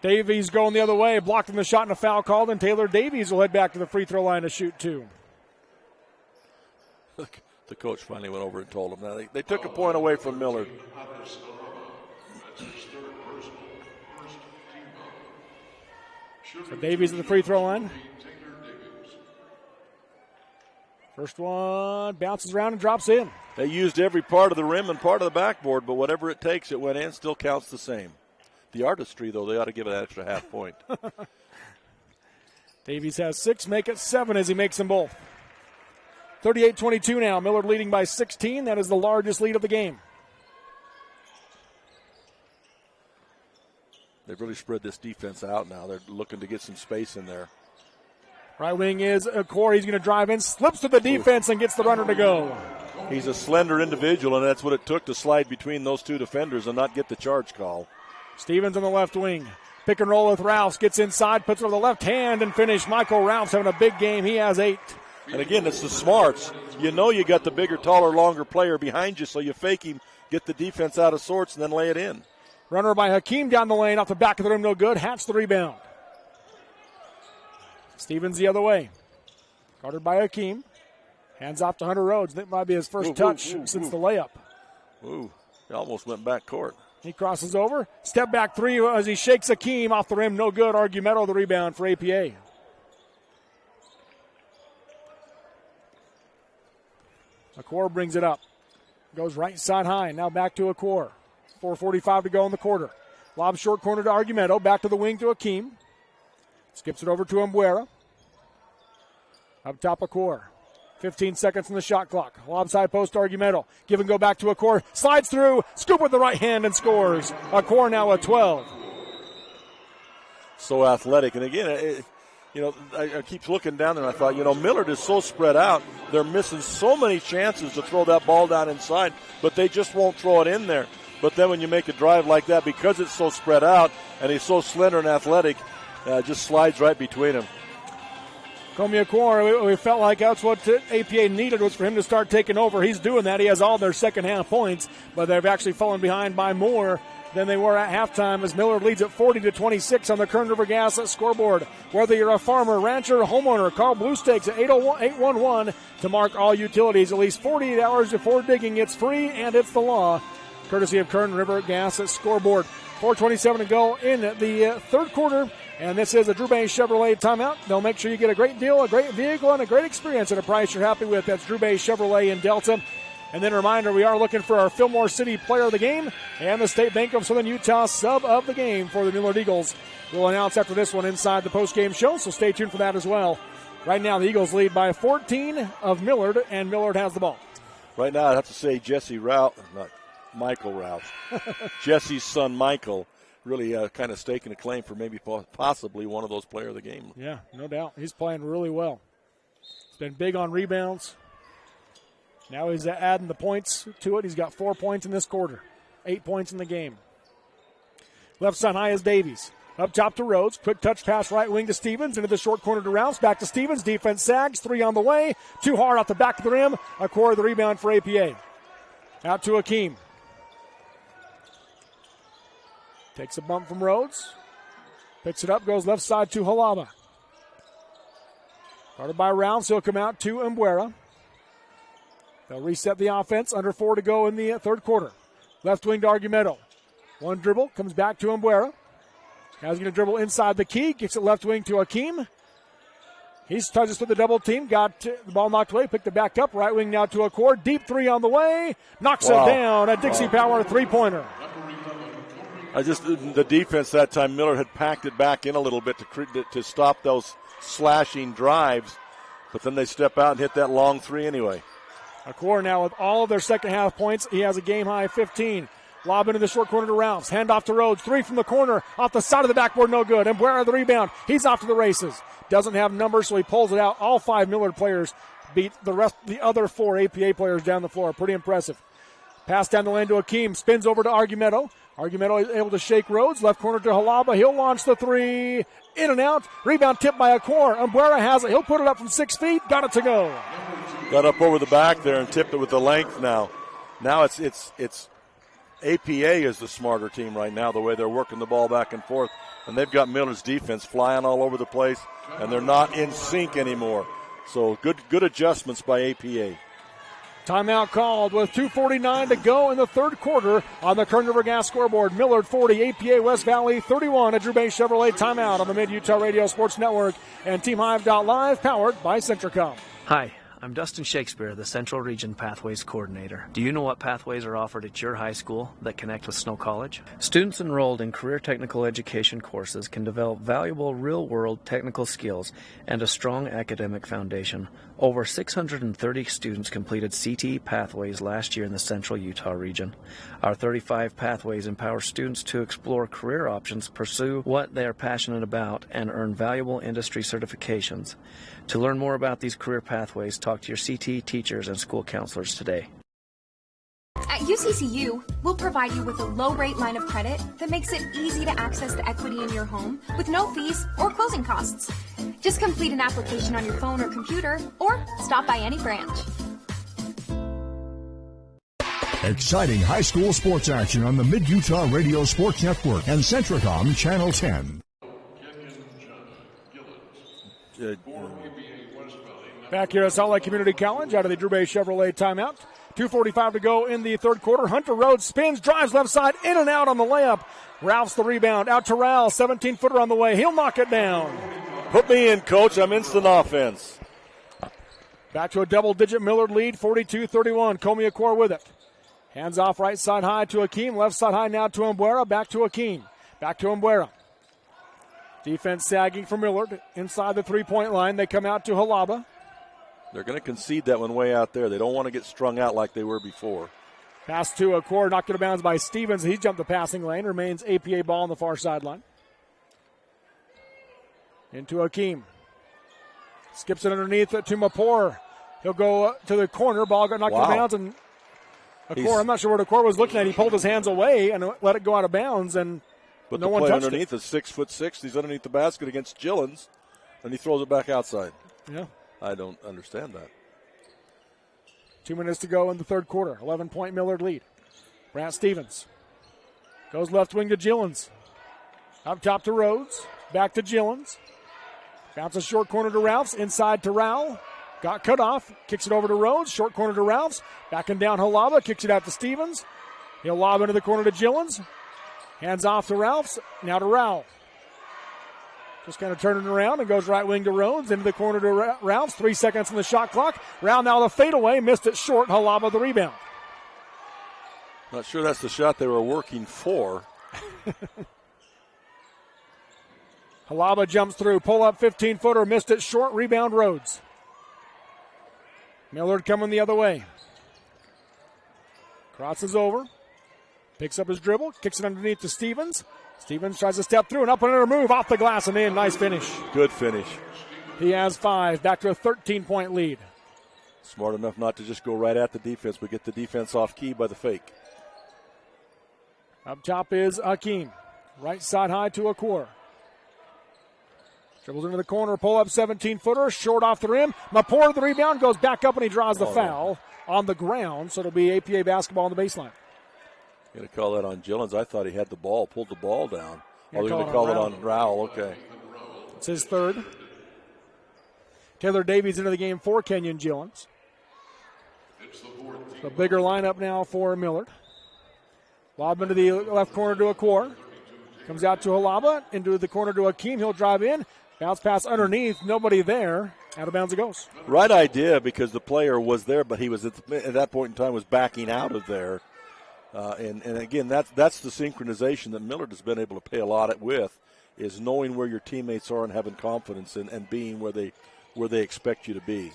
Davies going the other way, blocking the shot and a foul called, and Taylor Davies will head back to the free throw line to shoot 2. The coach finally went over and told him. Now they took a point away from Millard. So Davies at the free throw line. First one bounces around and drops in. They used every part of the rim and part of the backboard, but whatever it takes, it went in, still counts the same. The artistry, though, they ought to give it an extra half point. Davies has 6, make it 7 as he makes them both. 38-22 now. Millard leading by 16. That is the largest lead of the game. They've really spread this defense out now. They're looking to get some space in there. Right wing is Akor. He's going to drive in, slips to the defense, and gets the runner to go. He's a slender individual, and that's what it took to slide between those 2 defenders and not get the charge call. Stevens on the left wing. Pick and roll with Rouse. Gets inside, puts it on the left hand, and finish. Michael Rouse having a big game. He has 8. And again, it's the smarts. You know you got the bigger, taller, longer player behind you, so you fake him, get the defense out of sorts, and then lay it in. Runner by Hakeem down the lane, off the back of the rim, no good. Hatch the rebound. Stevens the other way. Guarded by Hakeem. Hands off to Hunter Rhodes. That might be his first touch since the layup. Ooh, he almost went back court. He crosses over. Step back 3 as he shakes Hakeem off the rim. No good. Argumento the rebound for APA. Akor brings it up. Goes right side high. Now back to Akor. 4:45 to go in the quarter. Lob short corner to Argumento. Back to the wing to Hakeem. Skips it over to Mbuera. Up top Akor. 15 seconds on the shot clock. Lob side post to Argumento. Give and go back to Akor. Slides through. Scoop with the right hand and scores. Akor now at 12. So athletic. And again, I keep looking down there and I thought, Millard is so spread out. They're missing so many chances to throw that ball down inside, but they just won't throw it in there. But then when you make a drive like that, because it's so spread out and he's so slender and athletic, just slides right between them. Komi Akor, we felt like that's what APA needed, was for him to start taking over. He's doing that. He has all their second half points, but they've actually fallen behind by more than they were at halftime as Millard leads at 40-26 on the Kern River Gas scoreboard. Whether you're a farmer, rancher, or homeowner, call Blue Stakes at 811 to mark all utilities. At least 48 hours before digging. It's free and it's the law. Courtesy of Kern River Gas scoreboard. 4:27 to go in the third quarter. And this is a Drew Bay Chevrolet timeout. They'll make sure you get a great deal, a great vehicle, and a great experience at a price you're happy with. That's Drew Bay Chevrolet in Delta. And then a reminder, we are looking for our Fillmore City Player of the Game and the State Bank of Southern Utah Sub of the Game for the Millard Eagles. We'll announce after this one inside the postgame show, so stay tuned for that as well. Right now, the Eagles lead by 14 of Millard, and Millard has the ball. Right now, I'd have to say Jesse Rouse, not Michael Rouse. Jesse's son, Michael, really kind of staking a claim for maybe possibly one of those Player of the Game. Yeah, no doubt. He's playing really well. He's been big on rebounds. Now he's adding the points to it. He's got 4 points in this quarter, 8 points in the game. Left side high is Davies. Up top to Rhodes. Quick touch pass right wing to Stevens. Into the short corner to Rouse. Back to Stevens. Defense sags. 3 on the way. Too hard off the back of the rim. Akor the rebound for APA. Out to Hakeem. Takes a bump from Rhodes. Picks it up. Goes left side to Halaba. Guarded by Rouse. He'll come out to Mbuera. They'll reset the offense. Under 4 to go in the third quarter. Left wing to Argumento. One dribble. Comes back to Mbuera. Guy's going to dribble inside the key. Gets it left wing to Hakeem. He touches with the double team. Got the ball knocked away. Picked it back up. Right wing now to Akor. Deep 3 on the way. Knocks it down. A Dixie Power three-pointer. The defense that time, Millard had packed it back in a little bit to stop those slashing drives. But then they step out and hit that long 3 anyway. Akor now with all of their second half points. He has a game high 15. Lob into the short corner to Ralphs. Hand off to Rhodes. 3 from the corner. Off the side of the backboard, no good. And Buera the rebound. He's off to the races. Doesn't have numbers, so he pulls it out. All 5 Millard players beat the other 4 APA players down the floor. Pretty impressive. Pass down the lane to Akeem. Spins over to Argumento. Argumento is able to shake Rhodes. Left corner to Halaba. He'll launch the 3. In and out. Rebound tipped by Akor. Umbrera has it. He'll put it up from 6 feet. Got it to go. Got up over the back there and tipped it with the length now. Now it's APA is the smarter team right now, the way they're working the ball back and forth. And they've got Millard's defense flying all over the place, and they're not in sync anymore. So good adjustments by APA. Timeout called with 2:49 to go in the third quarter on the Kern River Gas scoreboard. Millard 40, APA West Valley 31. A Drew Bay Chevrolet timeout on the Mid-Utah Radio Sports Network and TeamHive.live, powered by Centricom. Hi, I'm Dustin Shakespeare, the Central Region Pathways Coordinator. Do you know what pathways are offered at your high school that connect with Snow College? Students enrolled in career technical education courses can develop valuable real-world technical skills and a strong academic foundation. Over 630 students completed CTE pathways last year in the Central Utah region. Our 35 pathways empower students to explore career options, pursue what they are passionate about, and earn valuable industry certifications. To learn more about these career pathways, talk to your CTE teachers and school counselors today. At UCCU, we'll provide you with a low-rate line of credit that makes it easy to access the equity in your home with no fees or closing costs. Just complete an application on your phone or computer, or stop by any branch. Exciting high school sports action on the Mid-Utah Radio Sports Network and Centricom Channel 10. Back here at Salt Lake Community College out of the Drew Bay Chevrolet timeout. 2:45 to go in the third quarter. Hunter Rhodes spins, drives left side, in and out on the layup. Ralph's the rebound. Out to Rowell, 17-footer on the way. He'll knock it down. Put me in, coach. I'm instant offense. Back to a double-digit Millard lead, 42-31. Comey Akor with it. Hands off right side high to Akeem. Left side high now to Umbrera. Back to Akeem. Back to Umbrera. Defense sagging for Millard. Inside the three-point line, they come out to Halaba. They're going to concede that one way out there. They don't want to get strung out like they were before. Pass to Akor, knocked out of bounds by Stevens. He jumped the passing lane. Remains APA ball on the far sideline. Into Akeem. Skips it underneath to Mapor. He'll go to the corner. Ball got knocked out of bounds. And Akor, I'm not sure what Akor was looking at. He pulled his hands away and let it go out of bounds. And but no the one play touched underneath it. is 6'6". He's underneath the basket against Gillens, and he throws it back outside. Yeah. I don't understand that. 2 minutes to go in the third quarter. 11-point Millard lead. Brant Stevens goes left wing to Gillens. Up top to Rhodes. Back to Gillens. Bounces short corner to Ralphs. Inside to Rowell. Got cut off. Kicks it over to Rhodes. Short corner to Ralphs. Backing down Halaba. Kicks it out to Stevens. He'll lob into the corner to Gillens. Hands off to Ralphs. Now to Rowell. Just kind of turning around and goes right wing to Rhodes. Into the corner to Ralphs. 3 seconds on the shot clock. Rowell now the fadeaway. Missed it short. Halaba the rebound. Not sure that's the shot they were working for. Halaba jumps through. Pull up 15-footer. Missed it short. Rebound Rhodes. Millard coming the other way. Crosses over. Picks up his dribble. Kicks it underneath to Stevens. Stevens tries to step through and up another move off the glass and in. Nice finish. Good finish. He has 5. Back to a 13-point lead. Smart enough not to just go right at the defense, but get the defense off key by the fake. Up top is Akeem. Right side high to Akor. Dribbles into the corner. Pull up 17-footer. Short off the rim. Mapor the rebound. Goes back up and he draws the foul on the ground. So it'll be APA basketball on the baseline. Going to call that on Gillens. I thought he had the ball, pulled the ball down. Yeah, they're going to call it on Rowell. Okay. It's his third. Taylor Davies into the game for Kenyon Gillens. A bigger lineup now for Millard. Lob into the left corner to Akor. Comes out to Halaba. Into the corner to Akeem. He'll drive in. Bounce pass underneath. Nobody there. Out of bounds it goes. Right idea because the player was there, but he was at that point in time was backing out of there. And again, that's the synchronization that Millard has been able to play a lot with, is knowing where your teammates are and having confidence and being where they expect you to be.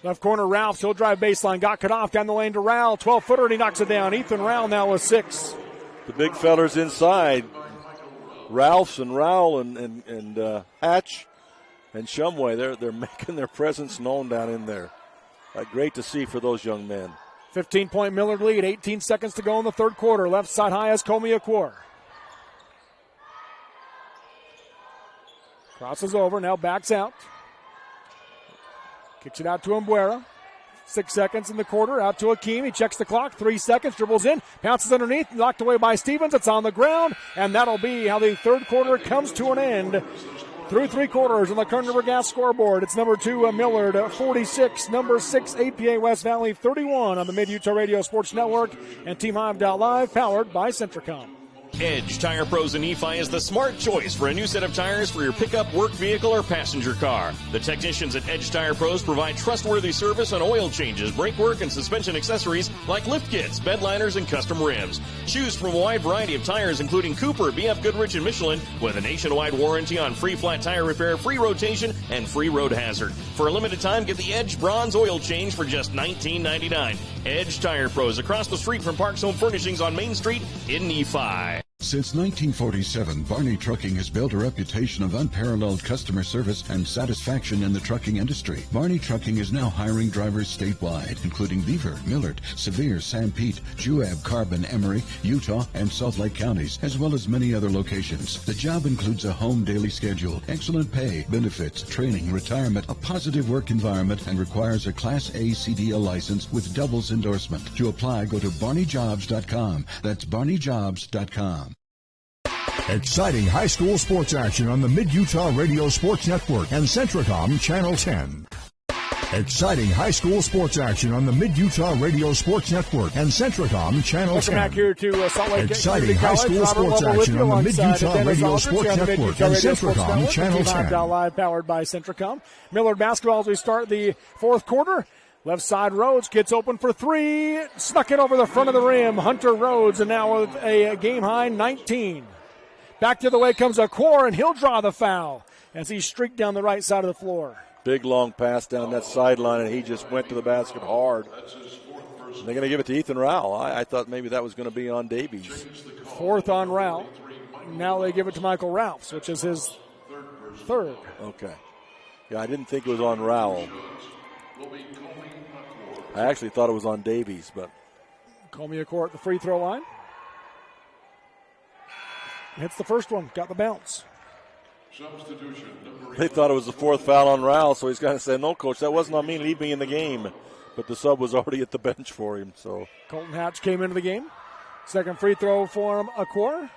Left corner, Ralph. He'll drive baseline. Got cut off down the lane to Rowell. 12-footer, and he knocks it down. Ethan Rowell now with 6. The big fellas inside, Ralphs and Rowell and Hatch and Shumway, they're making their presence known down in there. Great to see for those young men. 15-point Millard lead, 18 seconds to go in the third quarter. Left side high is Comey Aquor. Crosses over, now backs out. Kicks it out to Umbuera. 6 seconds in the quarter, out to Akeem. He checks the clock, 3 seconds, dribbles in, pounces underneath, knocked away by Stevens. It's on the ground, and that'll be how the third quarter comes to an end. Through 3 quarters on the Kern River Gas scoreboard, it's number 2 Millard 46, number 6 APA West Valley 31 on the Mid-Utah Radio Sports Network and TeamHive.live, powered by Centricom. Edge Tire Pros in Nephi is the smart choice for a new set of tires for your pickup, work vehicle, or passenger car. The technicians at Edge Tire Pros provide trustworthy service on oil changes, brake work, and suspension accessories like lift kits, bed liners, and custom rims. Choose from a wide variety of tires including Cooper, BF Goodrich, and Michelin with a nationwide warranty on free flat tire repair, free rotation, and free road hazard. For a limited time, get the Edge Bronze Oil Change for just $19.99. Edge Tire Pros across the street from Parks Home Furnishings on Main Street in Nephi. Since 1947, Barney Trucking has built a reputation of unparalleled customer service and satisfaction in the trucking industry. Barney Trucking is now hiring drivers statewide, including Beaver, Millard, Sevier, San Pete, Juab, Carbon, Emery, Utah, and Salt Lake counties, as well as many other locations. The job includes a home daily schedule, excellent pay, benefits, training, retirement, a positive work environment, and requires a Class A CDL license with doubles endorsement. To apply, go to barneyjobs.com. That's barneyjobs.com. Exciting high school sports action on the Mid-Utah Radio Sports Network and Centricom Channel 10. Exciting high school sports action on the Mid-Utah Radio Sports Network and Centricom Channel 10. Welcome back here to Salt Lake Exciting high school sports action on the Mid-Utah Radio Sports Network and Centricom Channel 10. Live, powered by Centricom. Millard basketball as we start the fourth quarter. Left side, Rhodes gets open for 3. Snuck it over the front of the rim. Hunter Rhodes, and now with a game-high 19. Back the other way comes Aquor, and he'll draw the foul as he streaked down the right side of the floor. Big long pass down that sideline, and he just went to the basket hard. And they're going to give it to Ethan Rowell. I thought maybe that was going to be on Davies. Fourth on Rowell. Now they give it to Michael Ralphs, which is his third. Okay. Yeah, I didn't think it was on Rowell. I actually thought it was on Davies, but. Comey Aquor at the free throw line. Hits the first one, got the bounce. They thought it was the fourth foul on Rowell, so he's got to say, no, coach, that wasn't on me. Leave me in the game. But the sub was already at the bench for him. So Colton Hatch came into the game. Second free throw for him, Aquor.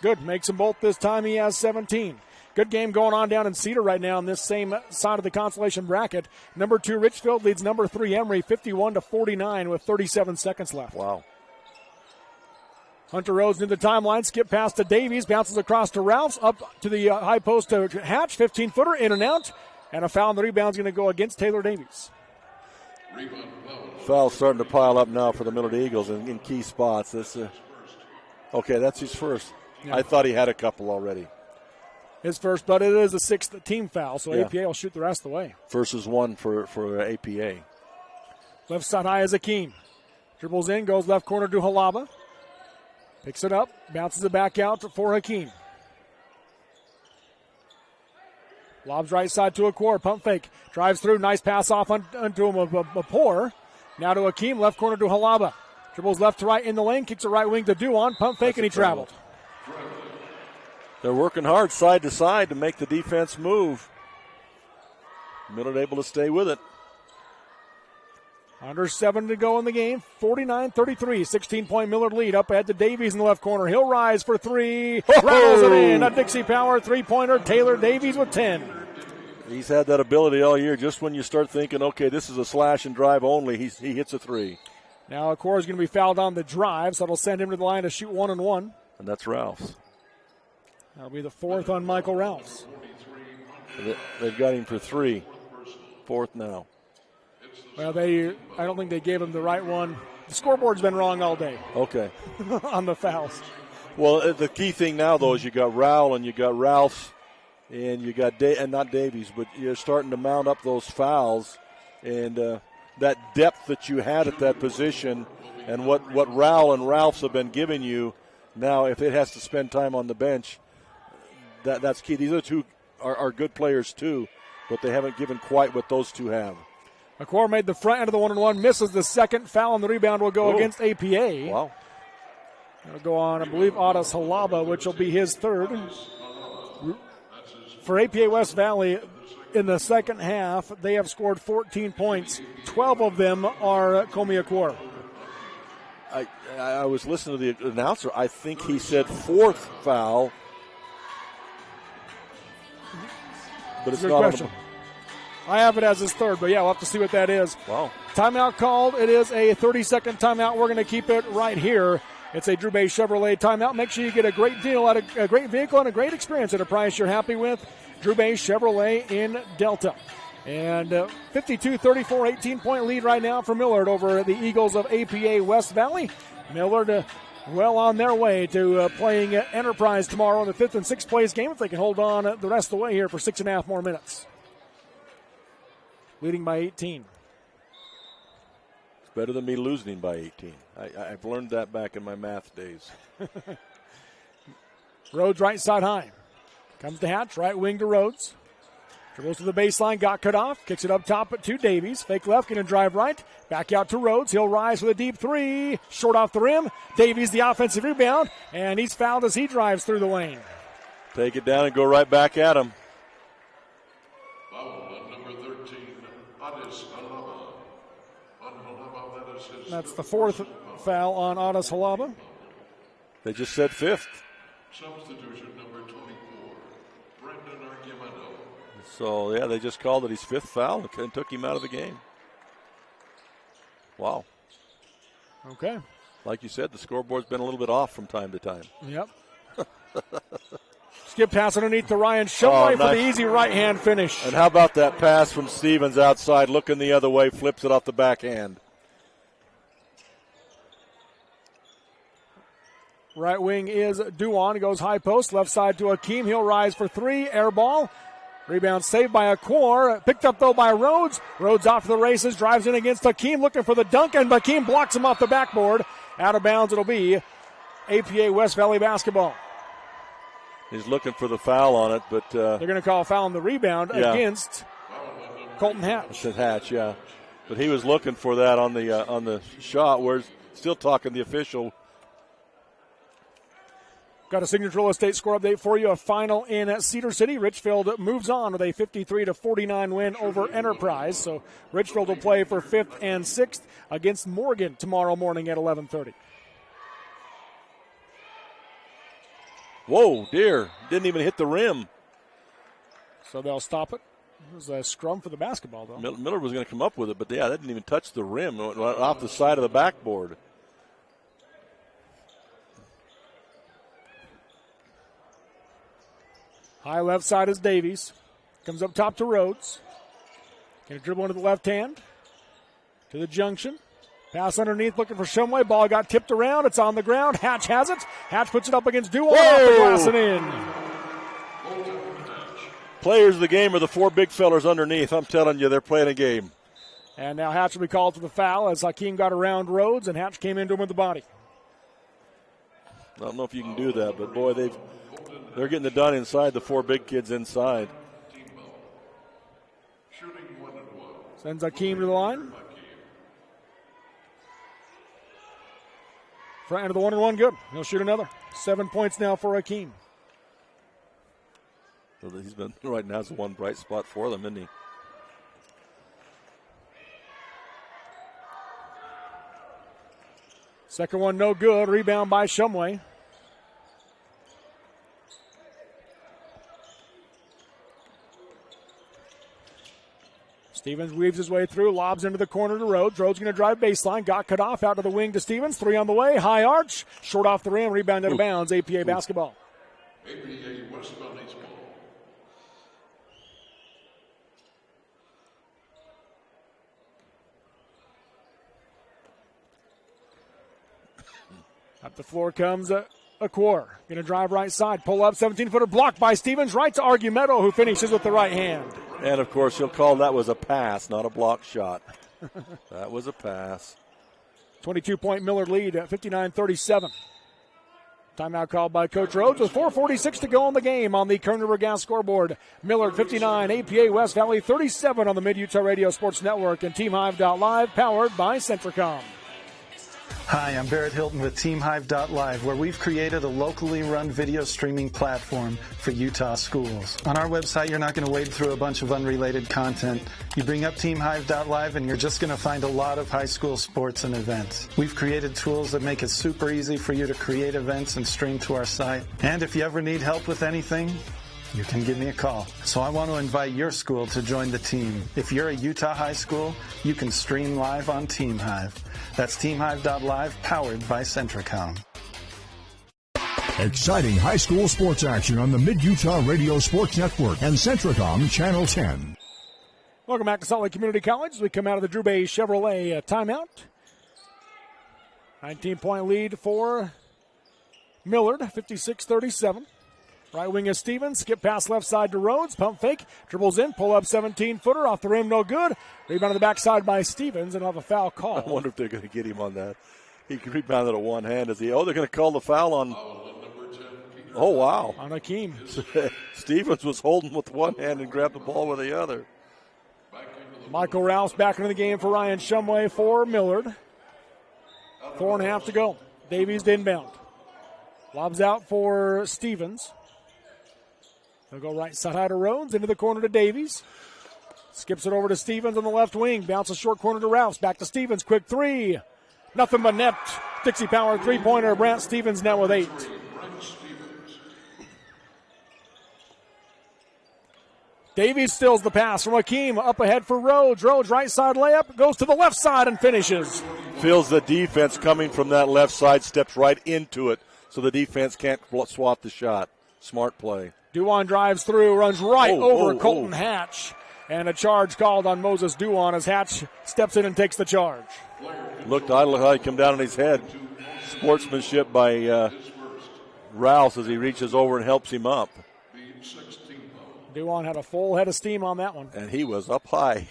Good, makes them both this time. He has 17. Good game going on down in Cedar right now on this same side of the consolation bracket. Number 2, Richfield leads number 3, Emory, 51-49 with 37 seconds left. Wow. Hunter Rhodes into the timeline, skip pass to Davies, bounces across to Ralphs, up to the high post to Hatch, 15-footer, in and out, and a foul on the rebound's going to go against Taylor Davies. Foul starting to pile up now for the Millard Eagles in key spots. Okay, that's his first. Yeah. I thought he had a couple already. His first, but it is a 6th team foul, so APA will shoot the rest of the way. First is one for APA. Left side high is Akeem. Dribbles in, goes left corner to Halaba. Picks it up, bounces it back out for Hakeem. Lobs right side to Aquor, pump fake. Drives through, nice pass off onto him, a pour. Now to Hakeem, left corner to Halaba. Dribbles left to right in the lane, kicks it right wing to Duan, pump fake, and he traveled. They're working hard side to side to make the defense move. Millard able to stay with it. Under 7 to go in the game, 49-33, 16-point Millard lead. Up ahead to Davies in the left corner. He'll rise for 3, rattles it in. A Dixie Power three-pointer, Taylor Davies with 10. He's had that ability all year. Just when you start thinking, okay, this is a slash and drive only, he hits a 3. Now Aquor is going to be fouled on the drive, so that'll send him to the line to shoot 1-and-1. And that's Ralphs. That'll be the 4th on Michael Ralphs. They've got him for 3. 4th now. Well, I don't think they gave him the right one. The scoreboard's been wrong all day. Okay. On the fouls. Well, the key thing now, though, is you got Rowell and you got Ralphs and you got and not Davies, but you're starting to mount up those fouls. And that depth that you had at that position and what Rowell and Ralphs have been giving you, Now, if it has to spend time on the bench, that's key. These other two are good players too, but they haven't given quite what those two have. Akor made the front end of the 1-on-1, misses the second. Foul on the rebound will go against APA. Wow. It'll go on, I believe, Otis Halaba, which will be his third. For APA West Valley, in the second half, they have scored 14 points. 12 of them are Komi Akor. I was listening to the announcer. I think he said fourth foul. But it's not question. I have it as his third, but yeah, we'll have to see what that is. Wow. Timeout called. It is a 30-second timeout. We're going to keep it right here. It's a Drew Bay Chevrolet timeout. Make sure you get a great deal at a great vehicle and a great experience at a price you're happy with. Drew Bay Chevrolet in Delta. And 52-34, 18-point lead right now for Millard over the Eagles of APA West Valley. Millard well on their way to playing Enterprise tomorrow in the 5th and 6th place game if they can hold on the rest of the way here for 6.5 more minutes. Leading by 18. It's better than me losing by 18. I've learned that back in my math days. Rhodes right side high. Comes to Hatch, right wing to Rhodes. Dribbles to the baseline, got cut off. Kicks it up top to Davies. Fake left, going to drive right. Back out to Rhodes. He'll rise with a deep three. Short off the rim. Davies the offensive rebound, and he's fouled as he drives through the lane. Take it down and go right back at him. Foul on number 13, Otis Halaba. On Halaba, that is his That's the fourth foul on Otis Halaba. They just said fifth. Substitution number 24, Brendan Argumento. So, yeah, they just called it his fifth foul and took him out of the game. Wow. Okay. Like you said, the scoreboard's been a little bit off from time to time. Yep. Skip pass underneath to Ryan Shumway for the easy right-hand finish. And how about that pass from Stevens outside, looking the other way, flips it off the backhand. Right wing is Duan. Goes high post. Left side to Akeem. He'll rise for three. Air ball. Rebound saved by Akor. Picked up, though, by Rhodes. Rhodes off to the races. Drives in against Akeem. Looking for the dunk, and Akeem blocks him off the backboard. Out of bounds it'll be. APA West Valley basketball. He's looking for the foul on it, but... they're going to call a foul on the rebound against Colton Hatch. It's Hatch, yeah. But he was looking for that on the shot. We're still talking the official... Got a Signature Real Estate score update for you. A final in Cedar City. Richfield moves on with a 53-49 win over Enterprise. So Richfield will play for 5th and 6th against Morgan tomorrow morning at 11:30. Whoa, dear. Didn't even hit the rim. So they'll stop it. It was a scrum for the basketball, though. Millard was going to come up with it, but yeah, that didn't even touch the rim. It went off the side of the backboard. High left side is Davies. Comes up top to Rhodes. Going to dribble into the left hand. To the junction. Pass underneath looking for Shumway. Ball got tipped around. It's on the ground. Hatch has it. Hatch puts it up against Duan off the glass and in. Players of the game are the four big fellas underneath. I'm telling you, they're playing a game. And now Hatch will be called for the foul as Hakeem got around Rhodes and Hatch came into him with the body. I don't know if you can do that, but boy, they're getting it done inside, the four big kids inside. Sends Hakeem to the line. Front end of the 1-1, good. He'll shoot another. 7 points now for Hakeem. So he's been right now is the one bright spot for them, isn't he? Second one, no good. Rebound by Shumway. Stevens weaves his way through, lobs into the corner to Rhodes. Rhodes going to drive baseline. Got cut off out to the wing to Stevens. Three on the way. High arch. Short off the rim. Rebound out of bounds. APA basketball. APA West Valley's ball. Up the floor comes Akor. Going to drive right side. Pull up. 17-footer blocked by Stevens. Right to Argumento, who finishes with the right hand. And, of course, he'll call that was a pass, not a block shot. That was a pass. 22-point Millard lead at 59-37. Timeout called by Coach Rhodes with 4:46 to go in the game on the Kern River Gas scoreboard. Millard 59, APA West Valley 37 on the Mid-Utah Radio Sports Network and TeamHive.live, powered by Centricom. Hi, I'm Barrett Hilton with TeamHive.live, where we've created a locally run video streaming platform for Utah schools. On our website, you're not going to wade through a bunch of unrelated content. You bring up TeamHive.live and you're just going to find a lot of high school sports and events. We've created tools that make it super easy for you to create events and stream to our site. And if you ever need help with anything, you can give me a call. So I want to invite your school to join the team. If you're a Utah high school, you can stream live on TeamHive. That's TeamHive.live, powered by Centricom. Exciting high school sports action on the Mid-Utah Radio Sports Network and Centricom Channel 10. Welcome back to Salt Lake Community College as we come out of the Drew Bay Chevrolet timeout. 19-point lead for Millard, 56-37. Right wing is Stevens. Skip pass left side to Rhodes. Pump fake. Dribbles in. Pull up 17-footer. Off the rim. No good. Rebound on the backside by Stevens and have a foul call. I wonder if they're going to get him on that. He rebounded a one hand. They're going to call the foul on. Oh, wow. On Hakeem. Stevens was holding with one hand and grabbed the ball with the other. Michael Rouse back into the game for Ryan Shumway for Millard. 4.5 to go. Davies to inbound. Lobs out for Stevens. He'll go right side high to Rhodes, into the corner to Davies. Skips it over to Stevens on the left wing. Bounces short corner to Rouse. Back to Stevens. Quick three. Nothing but net. Dixie Power three-pointer. Brant Stevens now with 8. Davies steals the pass from Hakeem. Up ahead for Rhodes. Rhodes right side layup. Goes to the left side and finishes. Feels the defense coming from that left side. Steps right into it so the defense can't swat the shot. Smart play. Duan drives through, runs right over Colton Hatch. And a charge called on Moses Duan as Hatch steps in and takes the charge. Looked like come down on his head. Sportsmanship by Rouse as he reaches over and helps him up. Duan had a full head of steam on that one. And he was up high.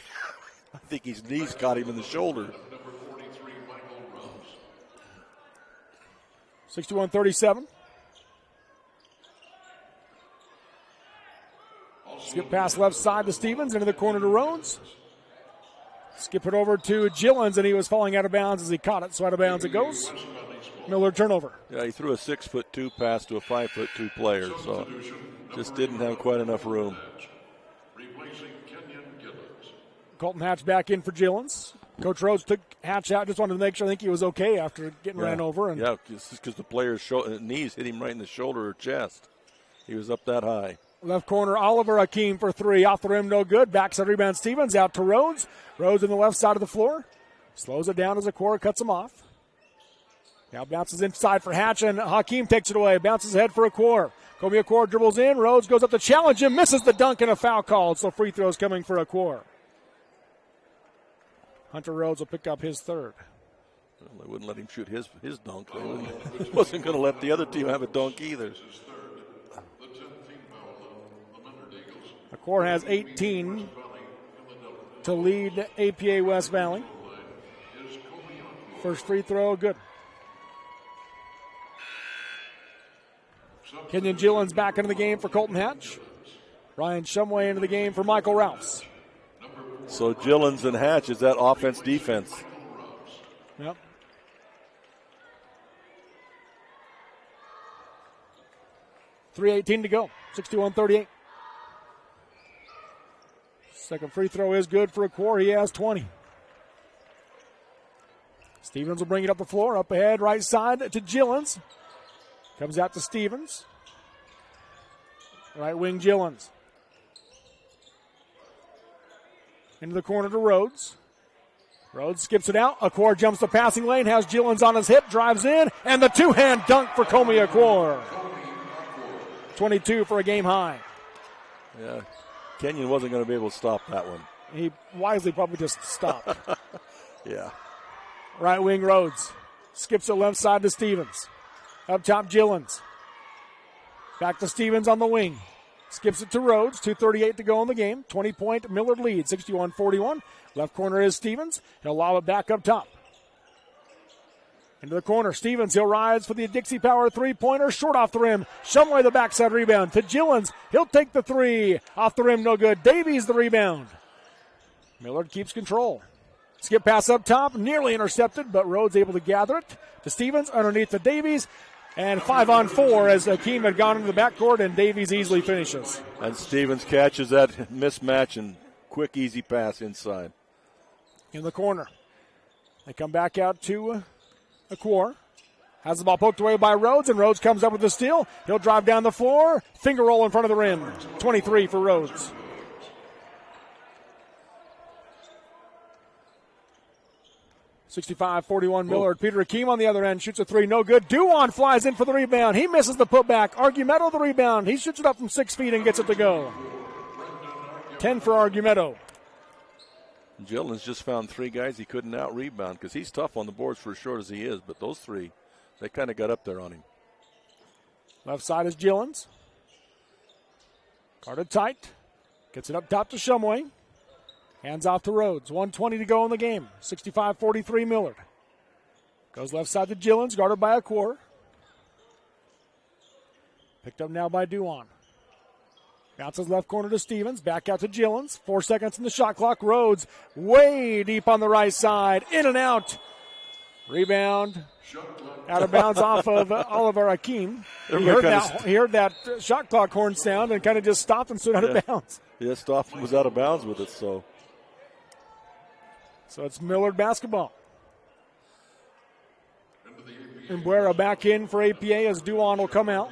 I think his knees caught him in the shoulder. 61-37. Skip pass left side to Stevens, into the corner to Rhodes. Skip it over to Gillens, and he was falling out of bounds as he caught it, so out of bounds it goes. Millard turnover. Yeah, he threw a 6'2" pass to a 5'2" player, so just didn't have quite enough room. Colton Hatch back in for Gillens. Coach Rhodes took Hatch out, just wanted to make sure I think he was okay after getting ran over. And yeah, because the player's knees hit him right in the shoulder or chest. He was up that high. Left corner, Oliver Hakeem for three. Off the rim, no good. Backside rebound, Stevens out to Rhodes. Rhodes on the left side of the floor. Slows it down as Akora cuts him off. Now bounces inside for Hatch, and Hakeem takes it away. Bounces ahead for Akora. Kobe Akora dribbles in. Rhodes goes up to challenge him. Misses the dunk and a foul called. So free throws coming for Akora. Hunter Rhodes will pick up his third. Well, they wouldn't let him shoot his dunk. They wasn't going to let the other team have a dunk either. Akora has 18 to lead APA West Valley. First free throw, good. Kenyon Gillens back into the game for Colton Hatch. Ryan Shumway into the game for Michael Rouse. So Gillens and Hatch, is that offense defense? Yep. .318 to go. 61-38. Second free throw is good for Akora. He has 20. Stevens will bring it up the floor. Up ahead, right side to Gillens. Comes out to Stevens. Right wing Gillens. Into the corner to Rhodes. Rhodes skips it out. Akora jumps the passing lane, has Gillens on his hip, drives in, and the two-hand dunk for Comey Akora. 22 for a game high. Yeah, Kenyon wasn't going to be able to stop that one. He wisely probably just stopped. Yeah. Right wing Rhodes. Skips it left side to Stevens. Up top Gillens. Back to Stevens on the wing. Skips it to Rhodes. 2:38 to go in the game. 20-point Millard lead, 61-41. Left corner is Stevens. He'll lob it back up top. Into the corner, Stevens, he'll rise for the Dixie Power three-pointer, short off the rim. Shumway the backside rebound to Gillens. He'll take the three. Off the rim, no good. Davies the rebound. Millard keeps control. Skip pass up top, nearly intercepted, but Rhodes able to gather it. To Stevens, underneath to Davies. And 5-on-4 as Akeem had gone into the backcourt, and Davies easily finishes. And Stevens catches that mismatch and quick, easy pass inside. In the corner. They come back out to Acor. Has the ball poked away by Rhodes, and Rhodes comes up with the steal. He'll drive down the floor. Finger roll in front of the rim. 23 for Rhodes. (65-41) Millard. Peter Akeem on the other end shoots a three, no good. Duan flies in for the rebound. He misses the putback. Argumedo the rebound. He shoots it up from 6 feet and gets it to go. 10 for Argumedo. Gillen's just found three guys he couldn't out-rebound because he's tough on the boards for as short as he is, but those three, they kind of got up there on him. Left side is Gillens. Guarded tight. Gets it up top to Shumway. Hands off to Rhodes. 1:20 to go in the game. 65-43 Millard. Goes left side to Gillens, guarded by Acor. Picked up now by Duan. Bounces left corner to Stevens. Back out to Gillens. 4 seconds in the shot clock. Rhodes way deep on the right side. In and out. Rebound. Out of bounds off of Oliver Akeem. He heard that shot clock horn sound and kind of just stopped and stood out of bounds. Yeah, stopped and was out of bounds with it, so it's Millard basketball. And Buera back in for APA as Duan will come out.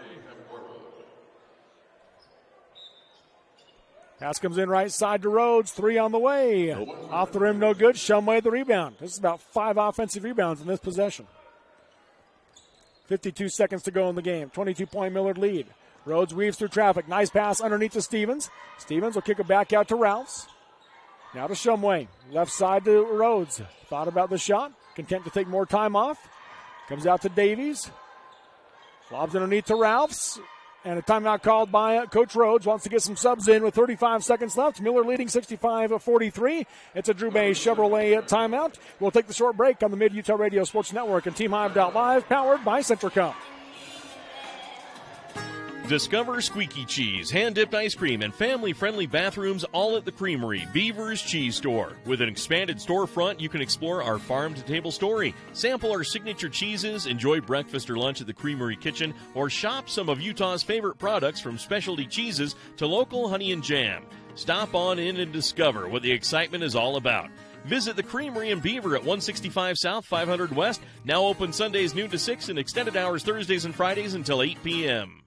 Pass comes in right side to Rhodes. Three on the way. Nope. Off the rim, no good. Shumway the rebound. This is about 5 offensive rebounds in this possession. 52 seconds to go in the game. 22-point Millard lead. Rhodes weaves through traffic. Nice pass underneath to Stevens. Stevens will kick it back out to Rouse. Now to Shumway. Left side to Rhodes. Thought about the shot. Content to take more time off. Comes out to Davies. Lobs underneath to Ralphs. And a timeout called by Coach Rhodes. Wants to get some subs in with 35 seconds left. Millard leading 65-43. It's a Drew Bay Chevrolet timeout. We'll take the short break on the Mid-Utah Radio Sports Network and TeamHive.live, powered by Centricom. Discover squeaky cheese, hand-dipped ice cream, and family-friendly bathrooms all at the Creamery, Beaver's Cheese Store. With an expanded storefront, you can explore our farm-to-table story, sample our signature cheeses, enjoy breakfast or lunch at the Creamery kitchen, or shop some of Utah's favorite products from specialty cheeses to local honey and jam. Stop on in and discover what the excitement is all about. Visit the Creamery in Beaver at 165 South, 500 West, now open Sundays noon to 6 and extended hours Thursdays and Fridays until 8 p.m.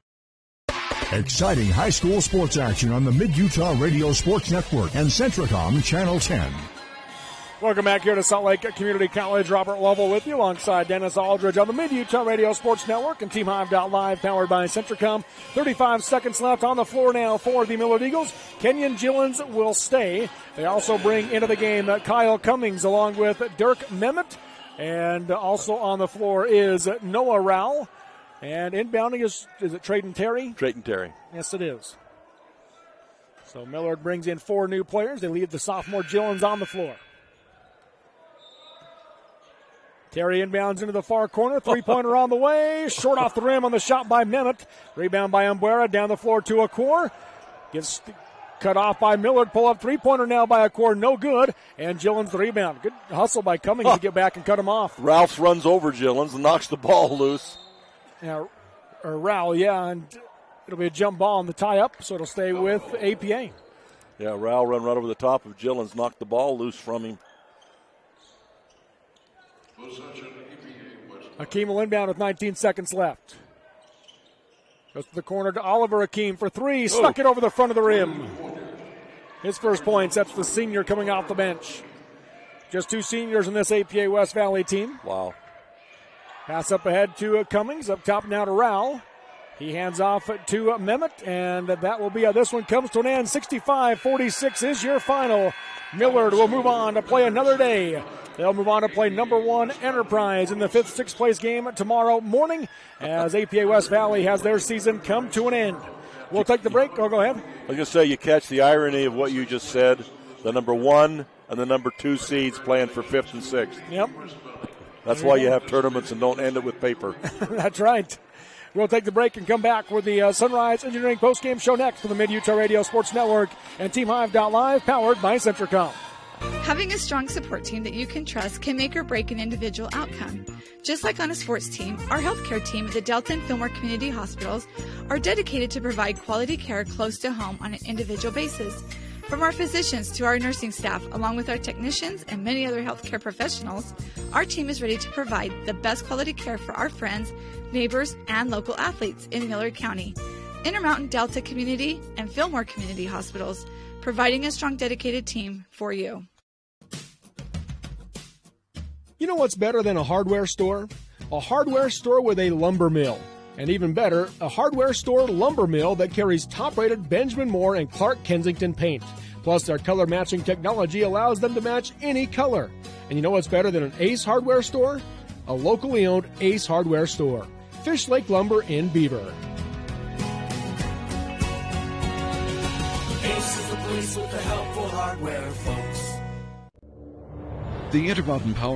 Exciting high school sports action on the Mid-Utah Radio Sports Network and Centricom Channel 10. Welcome back here to Salt Lake Community College. Robert Lovell with you alongside Dennis Aldridge on the Mid-Utah Radio Sports Network and TeamHive.live, powered by Centricom. 35 seconds left on the floor now for the Millard Eagles. Kenyon Gillens will stay. They also bring into the game Kyle Cummings along with Dirk Mehmet. And also on the floor is Noah Rowell. And inbounding is it Trayton Terry? Trayton Terry. Yes, it is. So Millard brings in 4 new players. They leave the sophomore Gillens on the floor. Terry inbounds into the far corner. Three-pointer on the way. Short off the rim on the shot by Mehmet. Rebound by Umbrera. Down the floor to Acor. Gets cut off by Millard. Pull up three-pointer now by Acor. No good. And Gillens the rebound. Good hustle by Cummings to get back and cut him off. Ralphs runs over Gillens and knocks the ball loose. Yeah, or Rowell, yeah, and it'll be a jump ball on the tie-up, so it'll stay with APA. Yeah, Rowell run right over the top of Gillens, knocked the ball loose from him. Akeem will inbound with 19 seconds left. Goes to the corner to Oliver Akeem for 3. Stuck it over the front of the rim. His first points. That's the senior coming off the bench. Just 2 seniors in this APA West Valley team. Wow. Pass up ahead to Cummings. Up top now to Rowell. He hands off to Mehmet, and that will be this one comes to an end. 65-46 is your final. Millard will move on to play another day. They'll move on to play number 1 Enterprise in the 5th, 6th place game tomorrow morning as APA West Valley has their season come to an end. We'll take the break. Oh, go ahead. I was going to say, you catch the irony of what you just said. The number 1 and the number 2 seeds playing for 5th and 6th. Yep. That's why you have tournaments and don't end it with paper. That's right. We'll take the break and come back with the Sunrise Engineering postgame show next for the Mid-Utah Radio Sports Network and TeamHive.live, powered by Centricom. Having a strong support team that you can trust can make or break an individual outcome. Just like on a sports team, our healthcare team at the Delta and Fillmore Community Hospitals are dedicated to provide quality care close to home on an individual basis. From our physicians to our nursing staff, along with our technicians and many other healthcare professionals, our team is ready to provide the best quality care for our friends, neighbors, and local athletes in Millard County. Intermountain Delta Community and Fillmore Community Hospitals, providing a strong, dedicated team for you. You know what's better than a hardware store? A hardware store with a lumber mill. And even better, a hardware store lumber mill that carries top-rated Benjamin Moore and Clark Kensington paint. Plus, their color matching technology allows them to match any color. And you know what's better than an Ace hardware store? A locally owned Ace hardware store. Fish Lake Lumber in Beaver. Ace is the place with the helpful hardware, folks. The Intermountain Power